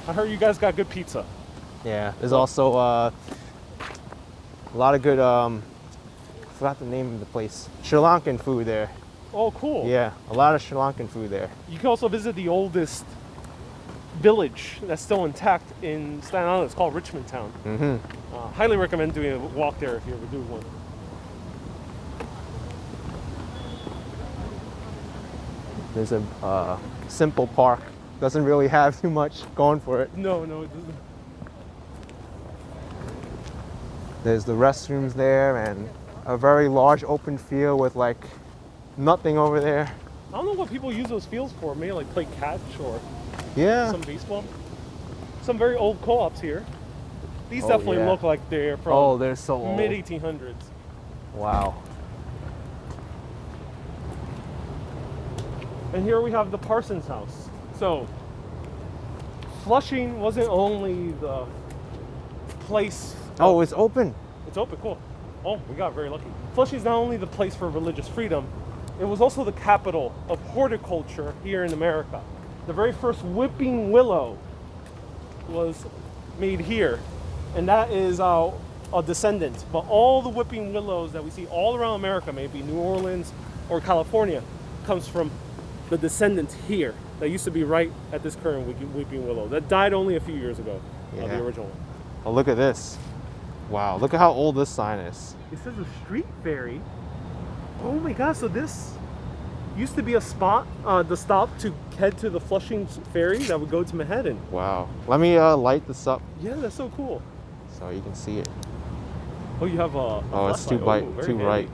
I heard you guys got good pizza. Yeah. There's also a lot of good. I forgot the name of the place. Sri Lankan food there. Oh, cool. Yeah, a lot of Sri Lankan food there. You can also visit the oldest village that's still intact in Staten Island. It's called Richmond Town. Mm-hmm. Highly recommend doing a walk there if you ever do one. There's a simple park. Doesn't really have too much going for it. No, it doesn't. There's the restrooms there and a very large open field with like nothing over there. I don't know what people use those fields for. Maybe like play catch or Yeah. some baseball. Some very old co-ops here. These Oh, definitely yeah. look like they're from Oh, they're so old. mid 1800s. Wow. And here we have the Parsons House. So, Flushing wasn't only the place. Oh, it's open. It's open, cool. Oh, we got very lucky. Flushing is not only the place for religious freedom, it was also the capital of horticulture here in America. The very first whipping willow was made here, and that is a descendant. But all the whipping willows that we see all around America, maybe New Orleans or California, comes from the descendants here that used to be right at this current weeping willow that died only a few years ago. The Yeah. original one. Oh, look at this. Wow, look at how old this sign is. It says a street ferry. Oh my god, so this used to be a spot, the stop to head to the Flushing ferry that would go to Manhattan. Wow. Let me light this up Yeah, that's so cool. so you can see it. Oh, you have a Oh, it's too flashlight. bright, very too handy. bright.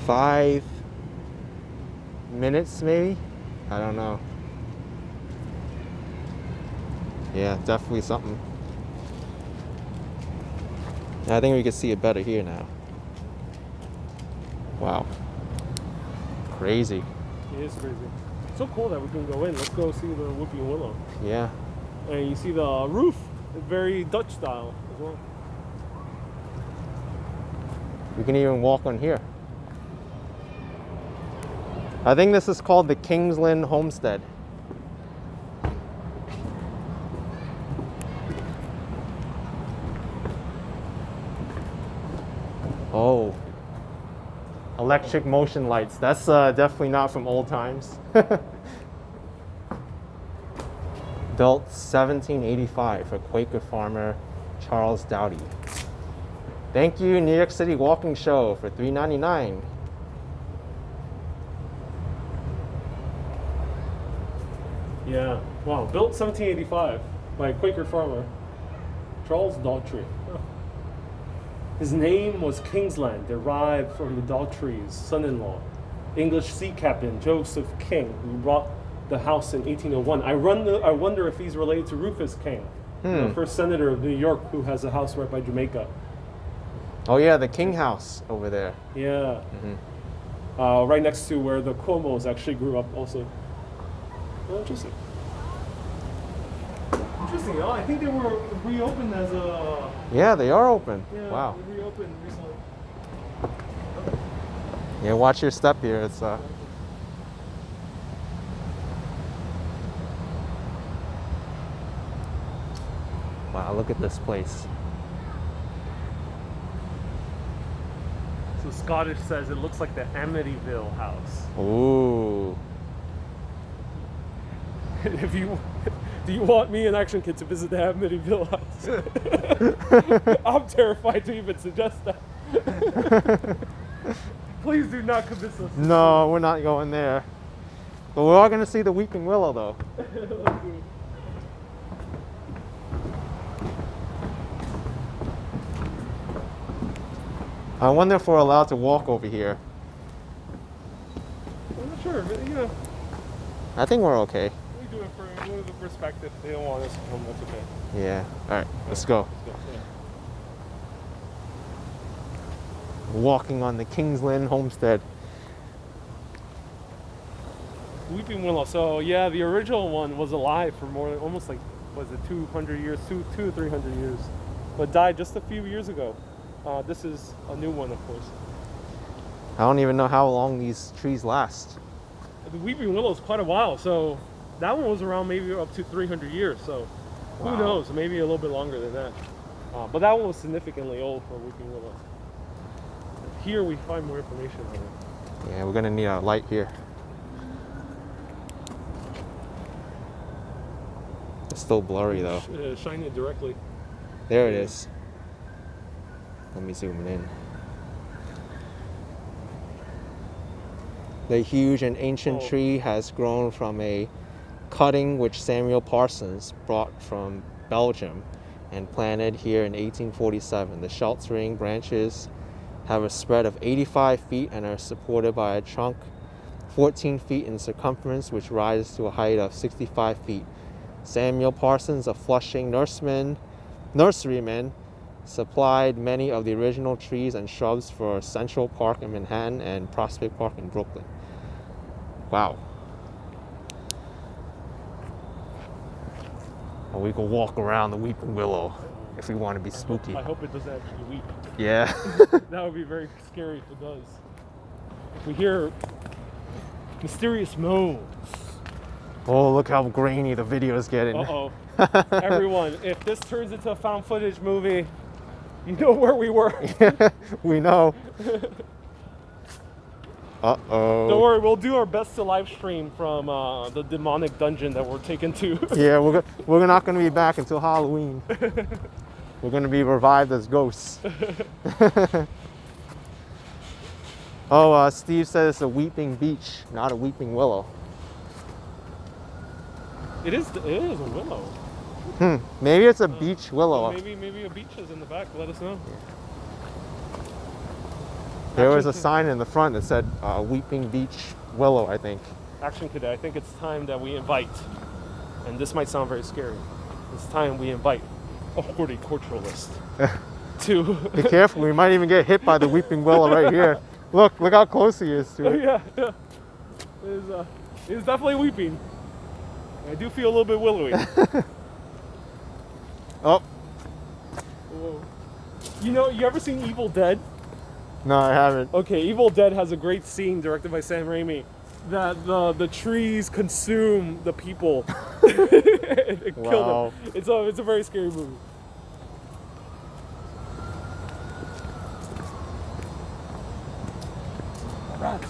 5 minutes maybe? I don't know. Yeah, definitely something. I think we can see it better here now. Wow. Crazy. It is crazy. So cool that we can go in. Let's go see the Whooping Willow. Yeah. And you see the roof, very Dutch style as well. We can even walk on here. I think this is called the Kingsland Homestead. Oh. Electric motion lights. That's definitely not from old times. Built 1785 for Quaker farmer Charles Doughty. Thank you, New York City Walking Show, for $3.99. Yeah. Wow. Built 1785 by a Quaker farmer, Charles Doughty. His name was Kingsland, derived from the Daughtry's son-in-law, English sea captain Joseph King, who brought the house in 1801. I wonder if he's related to Rufus King, the first senator of New York, who has a house right by Jamaica. Oh yeah, the King House over there. Yeah. Right next to where the Cuomos actually grew up also. Oh, interesting. Interesting. Oh, I think they were reopened as a... Yeah, they are open. Yeah, Wow. they reopened recently. Yeah, watch your step here. It's Wow, look at this place. So Scottish says it looks like the Amityville house. Ooh. If you do you want me and Action Kid to visit the Amityville house? I'm terrified to even suggest that. Please do not convince us. No, we're not going there. But we're all gonna see the weeping willow though. I wonder if we're allowed to walk over here. I'm not sure, but you know. I think we're okay. We do it for the perspective. They don't want us to come, that's okay. Yeah. Alright, let's go. Let's go. Yeah. Walking on the Kingsland Homestead. Weeping Willow. So yeah, the original one was alive for more, almost like, was it 200 years, two to 300 years, but died just a few years ago. This is a new one, of course. I don't even know how long these trees last. The Weeping Willow is quite a while, so that one was around maybe up to 300 years. So Wow. who knows? Maybe a little bit longer than that. But that one was significantly old for Weeping Willow. Here we find more information on it. Yeah, we're gonna need a light here. It's still blurry though. Shine it directly. There it is. Let me zoom in. The huge and ancient tree has grown from a cutting which Samuel Parsons brought from Belgium and planted here in 1847. The sheltering branches have a spread of 85 feet and are supported by a trunk 14 feet in circumference, which rises to a height of 65 feet. Samuel Parsons, a Flushing nurseryman, supplied many of the original trees and shrubs for Central Park in Manhattan and Prospect Park in Brooklyn. Wow. Well, we can walk around the Weeping Willow if we want to be spooky. I hope it doesn't actually weep. Yeah. That would be very scary if it does. If we hear mysterious moans. Oh, look how grainy the video is getting. Uh-oh. Everyone, if this turns into a found footage movie, you know where we were. We know. Uh-oh. Don't worry, we'll do our best to live stream from the demonic dungeon that we're taken to. Yeah, we're not going to be back until Halloween. We're going to be revived as ghosts. Oh, Steve says it's a weeping beech, not a weeping willow. It is a willow. Maybe it's a beech willow. Maybe a beech is in the back. Let us know. There was a sign in the front that said weeping beech willow, I think. Action Cadet, I think it's time that we invite, and this might sound very scary, it's time we invite a horticulturalist to... Be careful, we might even get hit by the weeping willow right here. Look how close he is to it. Yeah. It is definitely weeping. I do feel a little bit willowy. Oh. Whoa. You ever seen Evil Dead? No, I haven't. Okay, Evil Dead has a great scene directed by Sam Raimi that the trees consume the people. It Wow. killed them. It's a very scary movie. Rats.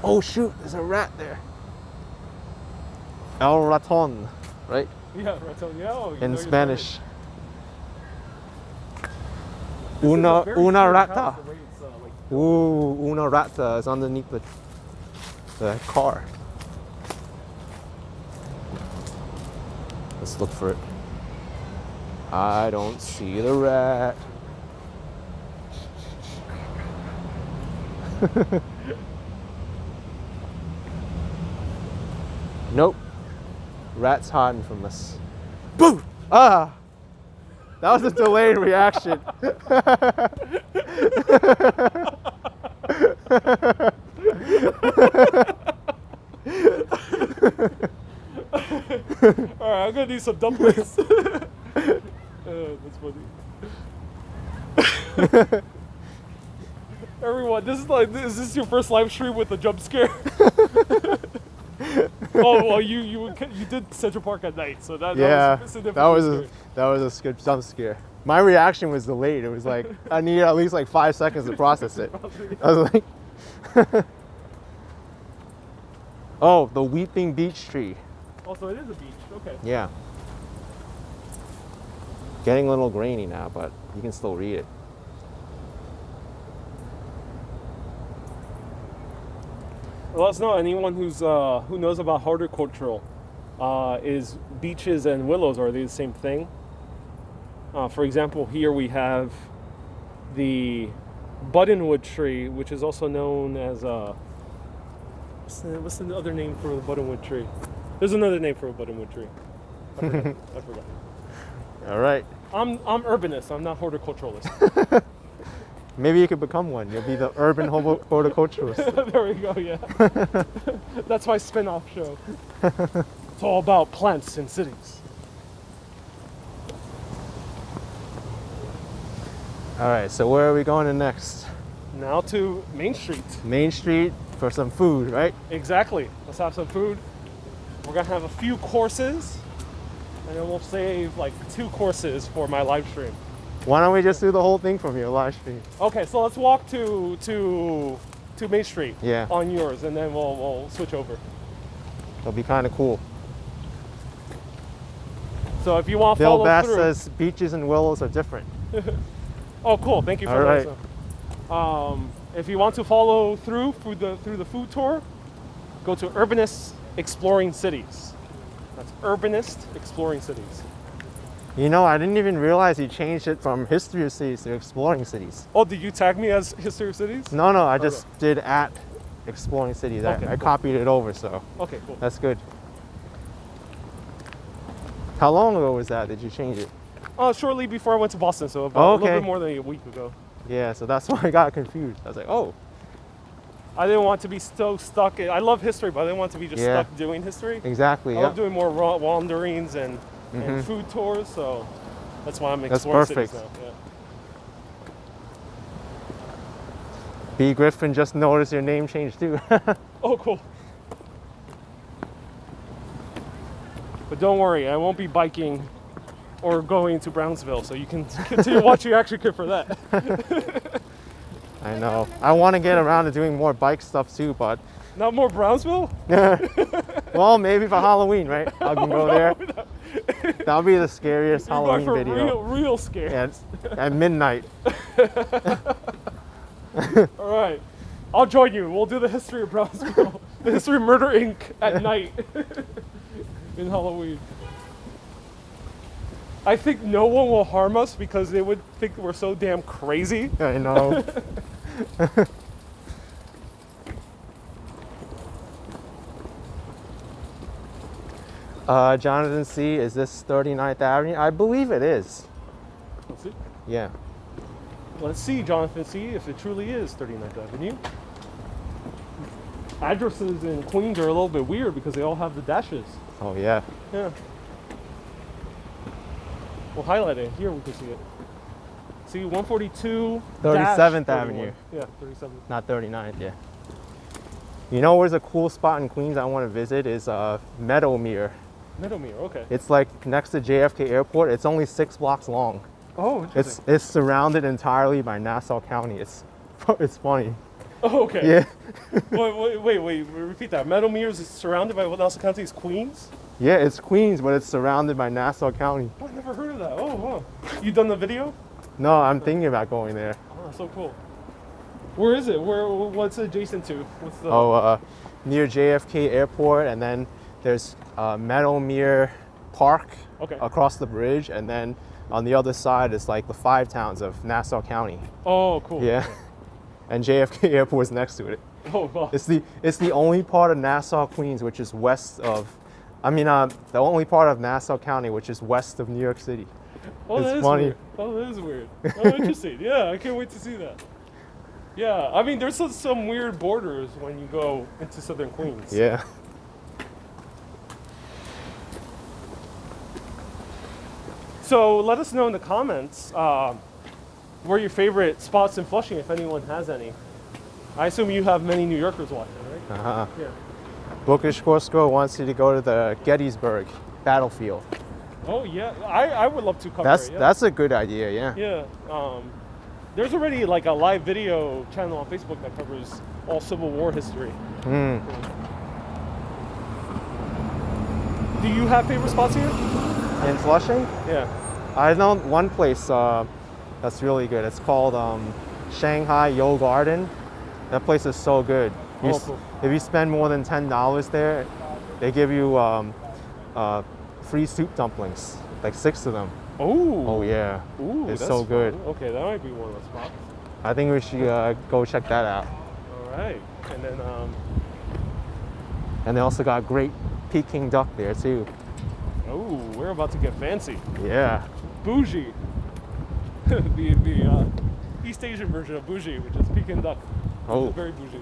Oh shoot, there's a rat there. El raton, right? Yeah, raton. Yeah, oh, In you're Spanish. This is a Una very scary rata. house, the way it's, Ooh, una rata is underneath the car. Let's look for it. I don't see the rat. Nope. Rat's hiding from us. Boo! Ah! That was a delayed reaction. Alright, I'm gonna need some dumplings. That's funny. Everyone, is this your first live stream with a jump scare? Oh well, you did Central Park at night, so that was that was a good jump scare. My reaction was delayed. It was like I needed at least like 5 seconds to process it. I was like, oh, the weeping beech tree. Also, it is a beach. Okay. Yeah. Getting a little grainy now, but you can still read it. Let us know. Anyone who knows about horticultural, is beeches and willows, are they the same thing? For example, here we have the buttonwood tree, which is also known as what's the other name for the buttonwood tree? There's another name for a buttonwood tree. I forgot. All right. I'm urbanist. I'm not horticulturalist. Maybe you could become one. You'll be the urban horticulturalist. There we go. Yeah. That's my spin-off show. It's all about plants in cities. All right. So where are we going next? Now to Main Street. Main Street for some food, right? Exactly. Let's have some food. We're gonna have a few courses, and then we'll save like 2 courses for my live stream. Why don't we just do the whole thing from your live stream? Okay, so let's walk to Main Street. Yeah. On yours, and then we'll switch over. It'll be kind of cool. So if you want to Bill follow Bass through. says beaches and willows are different. Oh, cool! Thank you for All right. that. If you want to follow through the food tour, go to Urbanist Exploring Cities. That's Urbanist Exploring Cities. You know, I didn't even realize you changed it from History of Cities to Exploring Cities. Oh, did you tag me as History of Cities? No, I just did at Exploring Cities. Okay, I cool. copied it over, so Okay, cool. that's good. How long ago was that? Did you change it? Shortly before I went to Boston, so about Oh, a little okay. bit more than a week ago. Yeah, so that's why I got confused. I was like, oh, I didn't want to be so stuck. I love history, but I didn't want to be just Yeah. stuck doing history. exactly. I Yeah. love doing more wanderings and Mhm. food tours, so that's why I'm That's exploring cities perfect. now. Yeah. B. Griffin just noticed your name changed too. Oh, cool. But don't worry, I won't be biking or going to Brownsville, so you can continue watching Action Kid for that. I know. I want to get around to doing more bike stuff too, but Not more Brownsville? well, maybe for Halloween, right? I can go there. That'll be the scariest You're going Halloween for video. real scare. Yeah, at midnight. All right, I'll join you. We'll do the history of Brownsville, the history of Murder Inc. at night in Halloween. I think no one will harm us because they would think we're so damn crazy. I know. Jonathan C., is this 39th Avenue? I believe it is. Let's see. Yeah. Let's see, Jonathan C., if it truly is 39th Avenue. Addresses in Queens are a little bit weird because they all have the dashes. Oh, yeah. Yeah. We'll highlight it. Here we can see it. See, 142 37th 31. Avenue. Yeah, 37th. Not 39th, yeah. You know where's a cool spot in Queens I want to visit is Meadowmere. Meadowmere, okay. It's like next to JFK Airport. It's only 6 blocks long. Oh, interesting. It's surrounded entirely by Nassau County. It's funny. Oh, okay. Yeah. wait, repeat that. Meadowmere is surrounded by what Nassau County is Queens? Yeah, it's Queens, but it's surrounded by Nassau County. Oh, I never heard of that. Oh, wow. You done the video? No, I'm thinking about going there. Oh, so cool. Where is it? What's it adjacent to? What's the? Near JFK Airport, and then there's Meadowmere Park Okay. across the bridge, and then on the other side is like the 5 towns of Nassau County. Oh, cool. Yeah, and JFK Airport is next to it. Oh, wow. It's the only part of Nassau, Queens, which is west of, the only part of Nassau County which is west of New York City. Oh, It's that is funny. weird. Oh, that is weird. Oh, interesting. Yeah, I can't wait to see that. Yeah, I mean, there's some weird borders when you go into southern Queens. Yeah. So let us know in the comments where your favorite spots in Flushing, if anyone has any. I assume you have many New Yorkers watching, right? Uh-huh. Yeah. Bookish Corsico wants you to go to the Gettysburg battlefield. Oh yeah, I would love to cover it. Yeah. That's a good idea. Yeah. Yeah. There's already like a live video channel on Facebook that covers all Civil War history. Mm. Do you have favorite spots here? In Flushing, Yeah. I know one place that's really good. It's called Shanghai Yo Garden. That place is so good. You Oh, s- cool. If you spend more than $10 there, they give you free soup dumplings, like 6 of them. Oh. Oh yeah, Ooh, it's that's so good. fun. Okay, that might be one of the spots. I think we should go check that out. All right, and then And they also got great Peking duck there too. oh, we're about to get fancy, Yeah. bougie. the East Asian version of bougie, which is Peking duck. Oh. It's very bougie.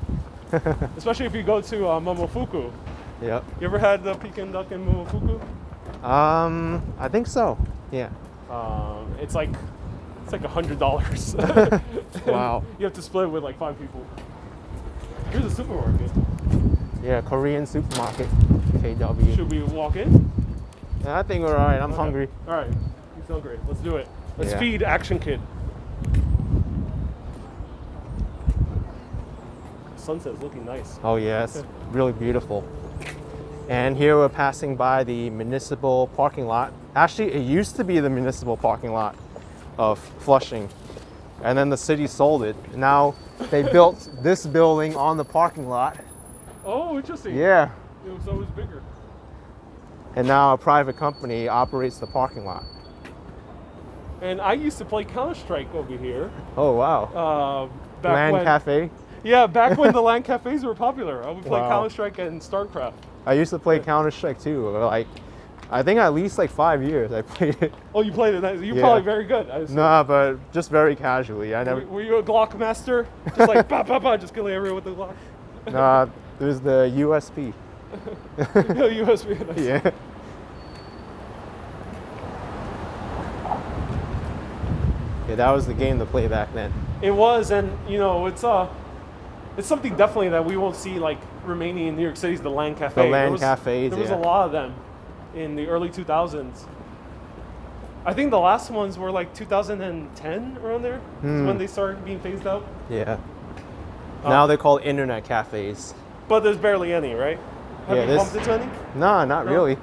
Especially if you go to Momofuku. Yep. You ever had the Peking duck in Momofuku? I think so. Yeah. It's like $100. Wow. You have to split it with like 5 people. Here's a supermarket. Yeah, Korean supermarket, KW. Should we walk in? Yeah, I think we're alright. I'm Okay. hungry. All right, he's hungry. Let's do it. Let's Yeah. feed Action Kid. Sunset's looking nice. Oh yeah, it's really beautiful. And here we're passing by the municipal parking lot. Actually, it used to be the municipal parking lot of Flushing, and then the city sold it. Now they built this building on the parking lot. Oh, interesting. Yeah, It was always bigger. and now a private company operates the parking lot. And I used to play Counter-Strike over here. Oh wow. Back Land when, Cafe. Yeah, back when the LAN cafes were popular. I would play Wow. Counter-Strike and StarCraft. I used to play Counter-Strike too. Like, I think at least like 5 years I played it. Oh, you played it. You're Yeah. probably very good. I assume. Nah, but just very casually. I never. Were you a Glock master? Just like, bah, bah, bah, just killing everyone with the Glock? Nah, there's the USP. USB. Nice. Yeah. Yeah, that was the game to play back then. It was, and you know, it's something definitely that we won't see like remaining in New York City is the LAN cafe. The LAN There was- cafes, There was yeah. a lot of them in the early 2000s. I think the last ones were like 2010 around there. Is when they started being phased out. Yeah. Now they're called internet cafes. But there's barely any, right? Have Yeah, you this- bumped into any? Nah, not No? really.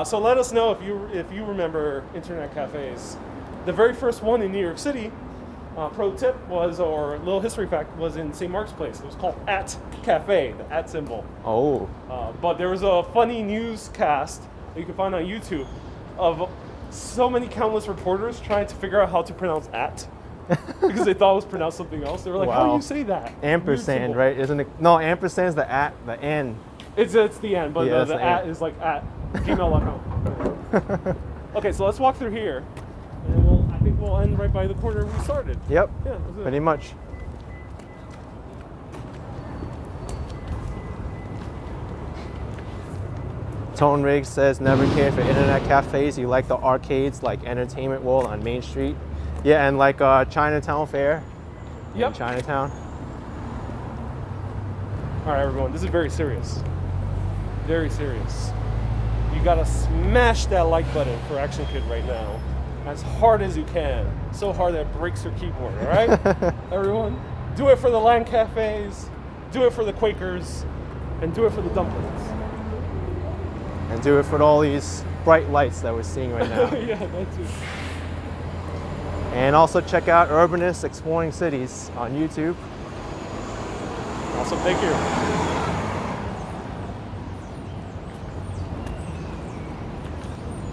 So let us know if you remember internet cafes. The very first one in New York City, pro tip was, or little history fact, was in St. Mark's Place. It was called At Cafe, the at symbol. Oh. But there was a funny newscast that you can find on YouTube of so many countless reporters trying to figure out how to pronounce at because they thought it was pronounced something else. They were like, how do Wow. you say that? Weird Ampersand, symbol. right? Isn't it? No, ampersand's the at, the N. It's the end, but Yeah, it's the the at end. is like at gmail.com. Okay, so let's walk through here. And I think we'll end right by the corner we started. Yep. Yeah, let's do it. Pretty much. Tone Riggs says, never cared for internet cafes. You like the arcades like Entertainment World on Main Street. Yeah, and like Chinatown Fair in Yep. Chinatown. All right, everyone, this is very serious. Very serious. You gotta smash that like button for Action Kid right now, as hard as you can. So hard that it breaks your keyboard, all right? Everyone, do it for the LAN cafes, do it for the Quakers, and do it for the dumplings. And do it for all these bright lights that we're seeing right now. Yeah, that's it. And also check out Urbanist Exploring Cities on YouTube. Awesome, thank you.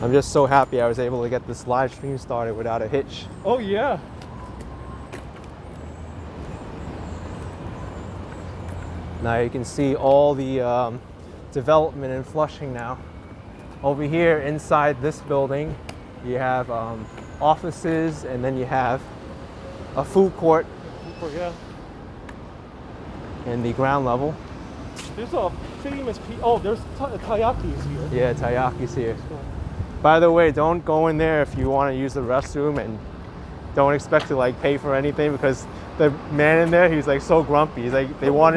I'm just so happy I was able to get this live stream started without a hitch. Oh yeah. Now you can see all the development in Flushing now. Over here inside this building, you have offices, and then you have a food court Yeah. in the ground level. There's a famous there's Taiyakis here. Yeah, Taiyaki's here. By the way, don't go in there if you want to use the restroom, and don't expect to like pay for anything, because the man in there, he's like so grumpy. He's like, they want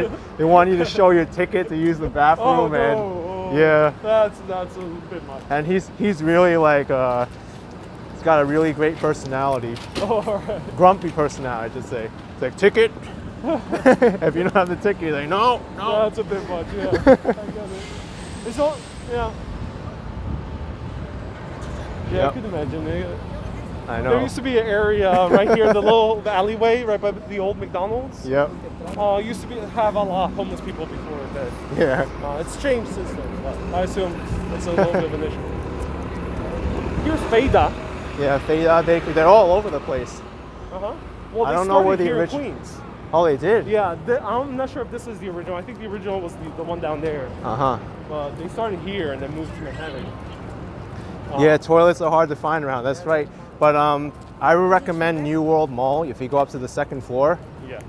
you to show your ticket to use the bathroom. Oh, no. And Oh, yeah, That's a bit much. and he's really like he's got a really great personality, Oh, all right. grumpy personality, I should say. It's like, ticket. If you don't have the ticket, he's like, no. That's a bit much, yeah. I get it. It's all, yeah. Yeah, Yep. I could imagine. I know. There used to be an area right here, the alleyway right by the old McDonald's. Yep. Used to have a lot of homeless people before that. Yeah. It's changed since then, but I assume it's a little bit of an issue. Here's Feda. Yeah, they're all over the place. Well, I they don't know where started the here in original. Queens. Oh, they did. Yeah, I'm not sure if this is the original. I think the original was the one down there. They started here and then moved to Manhattan. Yeah, toilets are hard to find around. That's right. But I would recommend New World Mall. If you go up to the second floor, Yeah.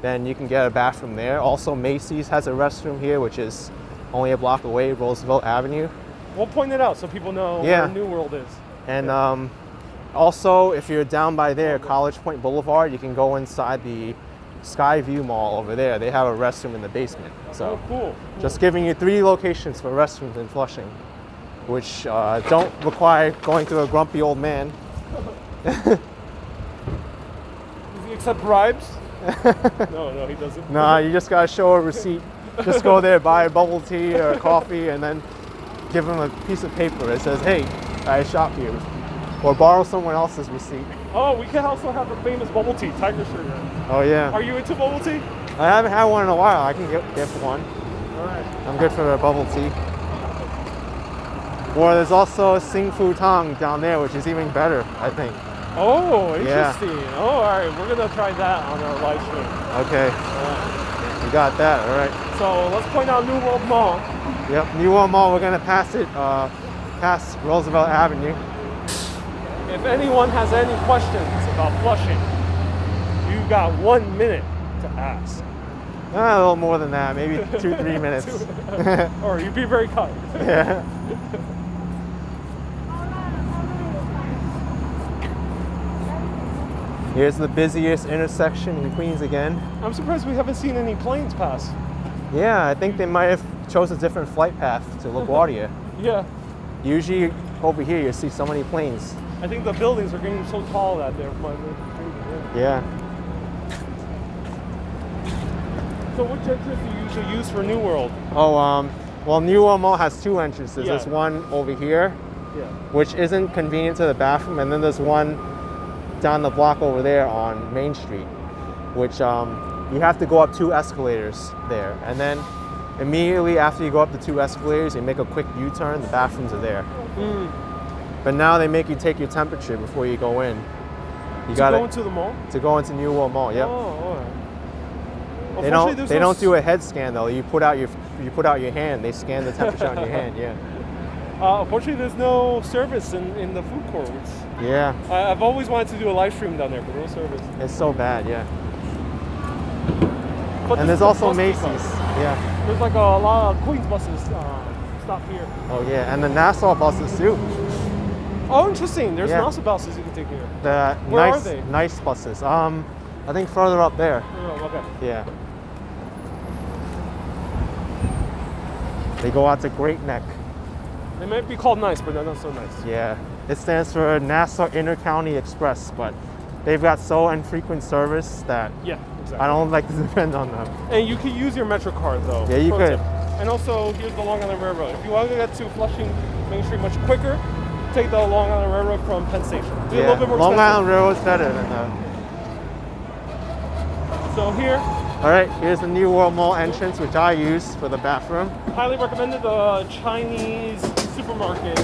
then you can get a bathroom there. Also, Macy's has a restroom here, which is only a block away, Roosevelt Avenue. We'll point it out so people know Yeah. where New World is. And also, if you're down by there, College Point Boulevard, you can go inside the Skyview Mall over there. They have a restroom in the basement. So, Cool. just giving you 3 locations for restrooms in Flushing, which don't require going through a grumpy old man. Does he accept bribes? No, he doesn't. Nah, you just gotta show a receipt. Just go there, buy a bubble tea or coffee, and then give them a piece of paper that says, "Hey, I shop here," or borrow someone else's receipt. Oh, we can also have the famous bubble tea, Tiger Sugar. Oh yeah. Are you into bubble tea? I haven't had one in a while. I can get one. All right. I'm good for a bubble tea. Or there's also Sing Fu Tang down there, which is even better, I think. Oh, Yeah. interesting. Oh, all right. We're gonna try that on our live stream. Okay, you got that. All right. So let's point out New World Mall. Yep, New World Mall. We're gonna pass it, past Roosevelt Avenue. If anyone has any questions about Flushing, you got 1 minute to ask. A little more than that, maybe 2-3 minutes. Or you'd be very kind. Yeah. Here's the busiest intersection in Queens again. I'm surprised we haven't seen any planes pass. Yeah, I think they might have chose a different flight path to LaGuardia. Yeah. Usually over here you see so many planes. I think the buildings are getting so tall that they're Yeah. So which entrance do you usually use for New World? Oh, well, New World Mall has 2 entrances. Yeah. There's one over here, Yeah. which isn't convenient to the bathroom, and then there's one down the block over there on Main Street, which you have to go up 2 escalators there, and then immediately after you go up the 2 escalators, you make a quick U-turn. The bathrooms are there. But now they make you take your temperature before you go in. You To go into the mall? to go into New World Mall. Yep. Oh, all right. They don't do a head scan though. You put out your hand. They scan the temperature on your hand. Yeah. Unfortunately, there's no service in the food courts. Yeah. I've always wanted to do a live stream down there, but no service. It's so bad. Yeah. But And this there's is a also bus Macy's. depot. Yeah. There's like a lot of Queens buses stop here. Oh yeah. And the Nassau buses too. Oh, interesting. There's Yeah. Nassau buses you can take here. The Where are nice they? nice buses. I think further up there. Oh, okay. Yeah. They go out to Great Neck. They might be called nice, but they're not so nice. Yeah. It stands for Nassau Intercounty Express, but they've got so infrequent service that Yeah, exactly. I don't like to depend on them. And you can use your Metro card though. Yeah, you Pro could. tip. And also, here's the Long Island Railroad. If you want to get to Flushing Main Street much quicker, take the Long Island Railroad from Penn Station. Be a little bit more Long expensive. Island Railroad's better than that. So here, All right, here's the New World Mall entrance, which I use for the bathroom. highly recommended the Chinese supermarket.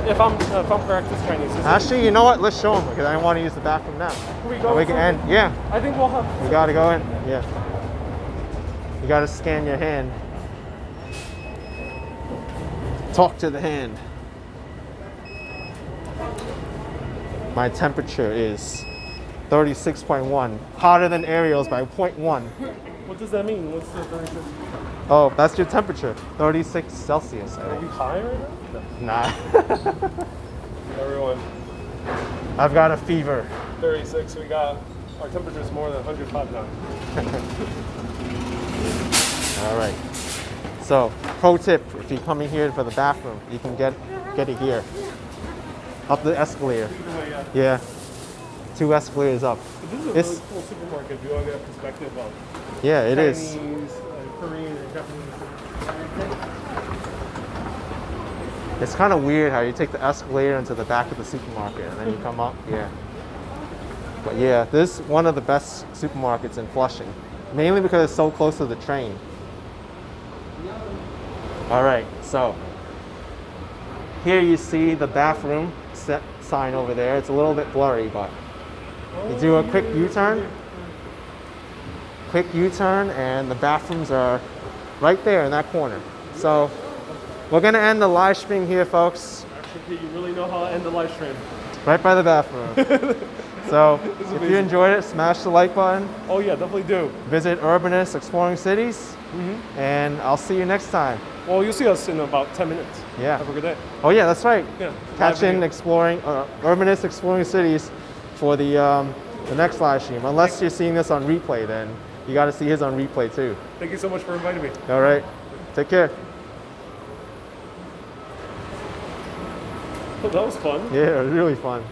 If I'm correct, it's Chinese. Isn't it? Actually, you know what? Let's show them because I want to use the bathroom now. Can we go? We can end. Yeah, I think we'll have. you gotta go in. Yeah. You gotta scan your hand. Talk to the hand. My temperature is 36.1, hotter than Ariel's by 0.1. What does that mean? What's the 36? Oh, that's your temperature, 36 Celsius. I Are you think. high right now? Nah, Everyone, I've got a fever. 36. We got our temperature is more than 105 now. All right. So, pro tip: if you're coming here for the bathroom, you can get it here, up the escalator. Either way, yeah. Yeah, 2 escalators up. But this is a It's- really cool supermarket if you want to get a perspective of Yeah, it is. Chinese, Korean, and Japanese. It's kind of weird how you take the escalator into the back of the supermarket and then you come up. Yeah. But yeah, this is one of the best supermarkets in Flushing, mainly because it's so close to the train. All right, so here you see the bathroom set sign over there. It's a little bit blurry, but you do a quick U-turn. Quick U-turn, and the bathrooms are right there in that corner. So we're gonna end the live stream here, folks. Actually, you really know how to end the live stream. Right by the bathroom. So if you enjoyed it, smash the like button. Oh yeah, definitely do. Visit Urbanist Exploring Cities, and I'll see you next time. Well, you'll see us in about 10 minutes. Yeah. Have a good day. Oh yeah, that's right. Yeah. Catch Live in video. exploring Urbanist Exploring Cities for the next live stream. Unless you're seeing this on replay, then you got to see his on replay too. Thank you so much for inviting me. All right, take care. Oh, that was fun. Yeah, it was really fun.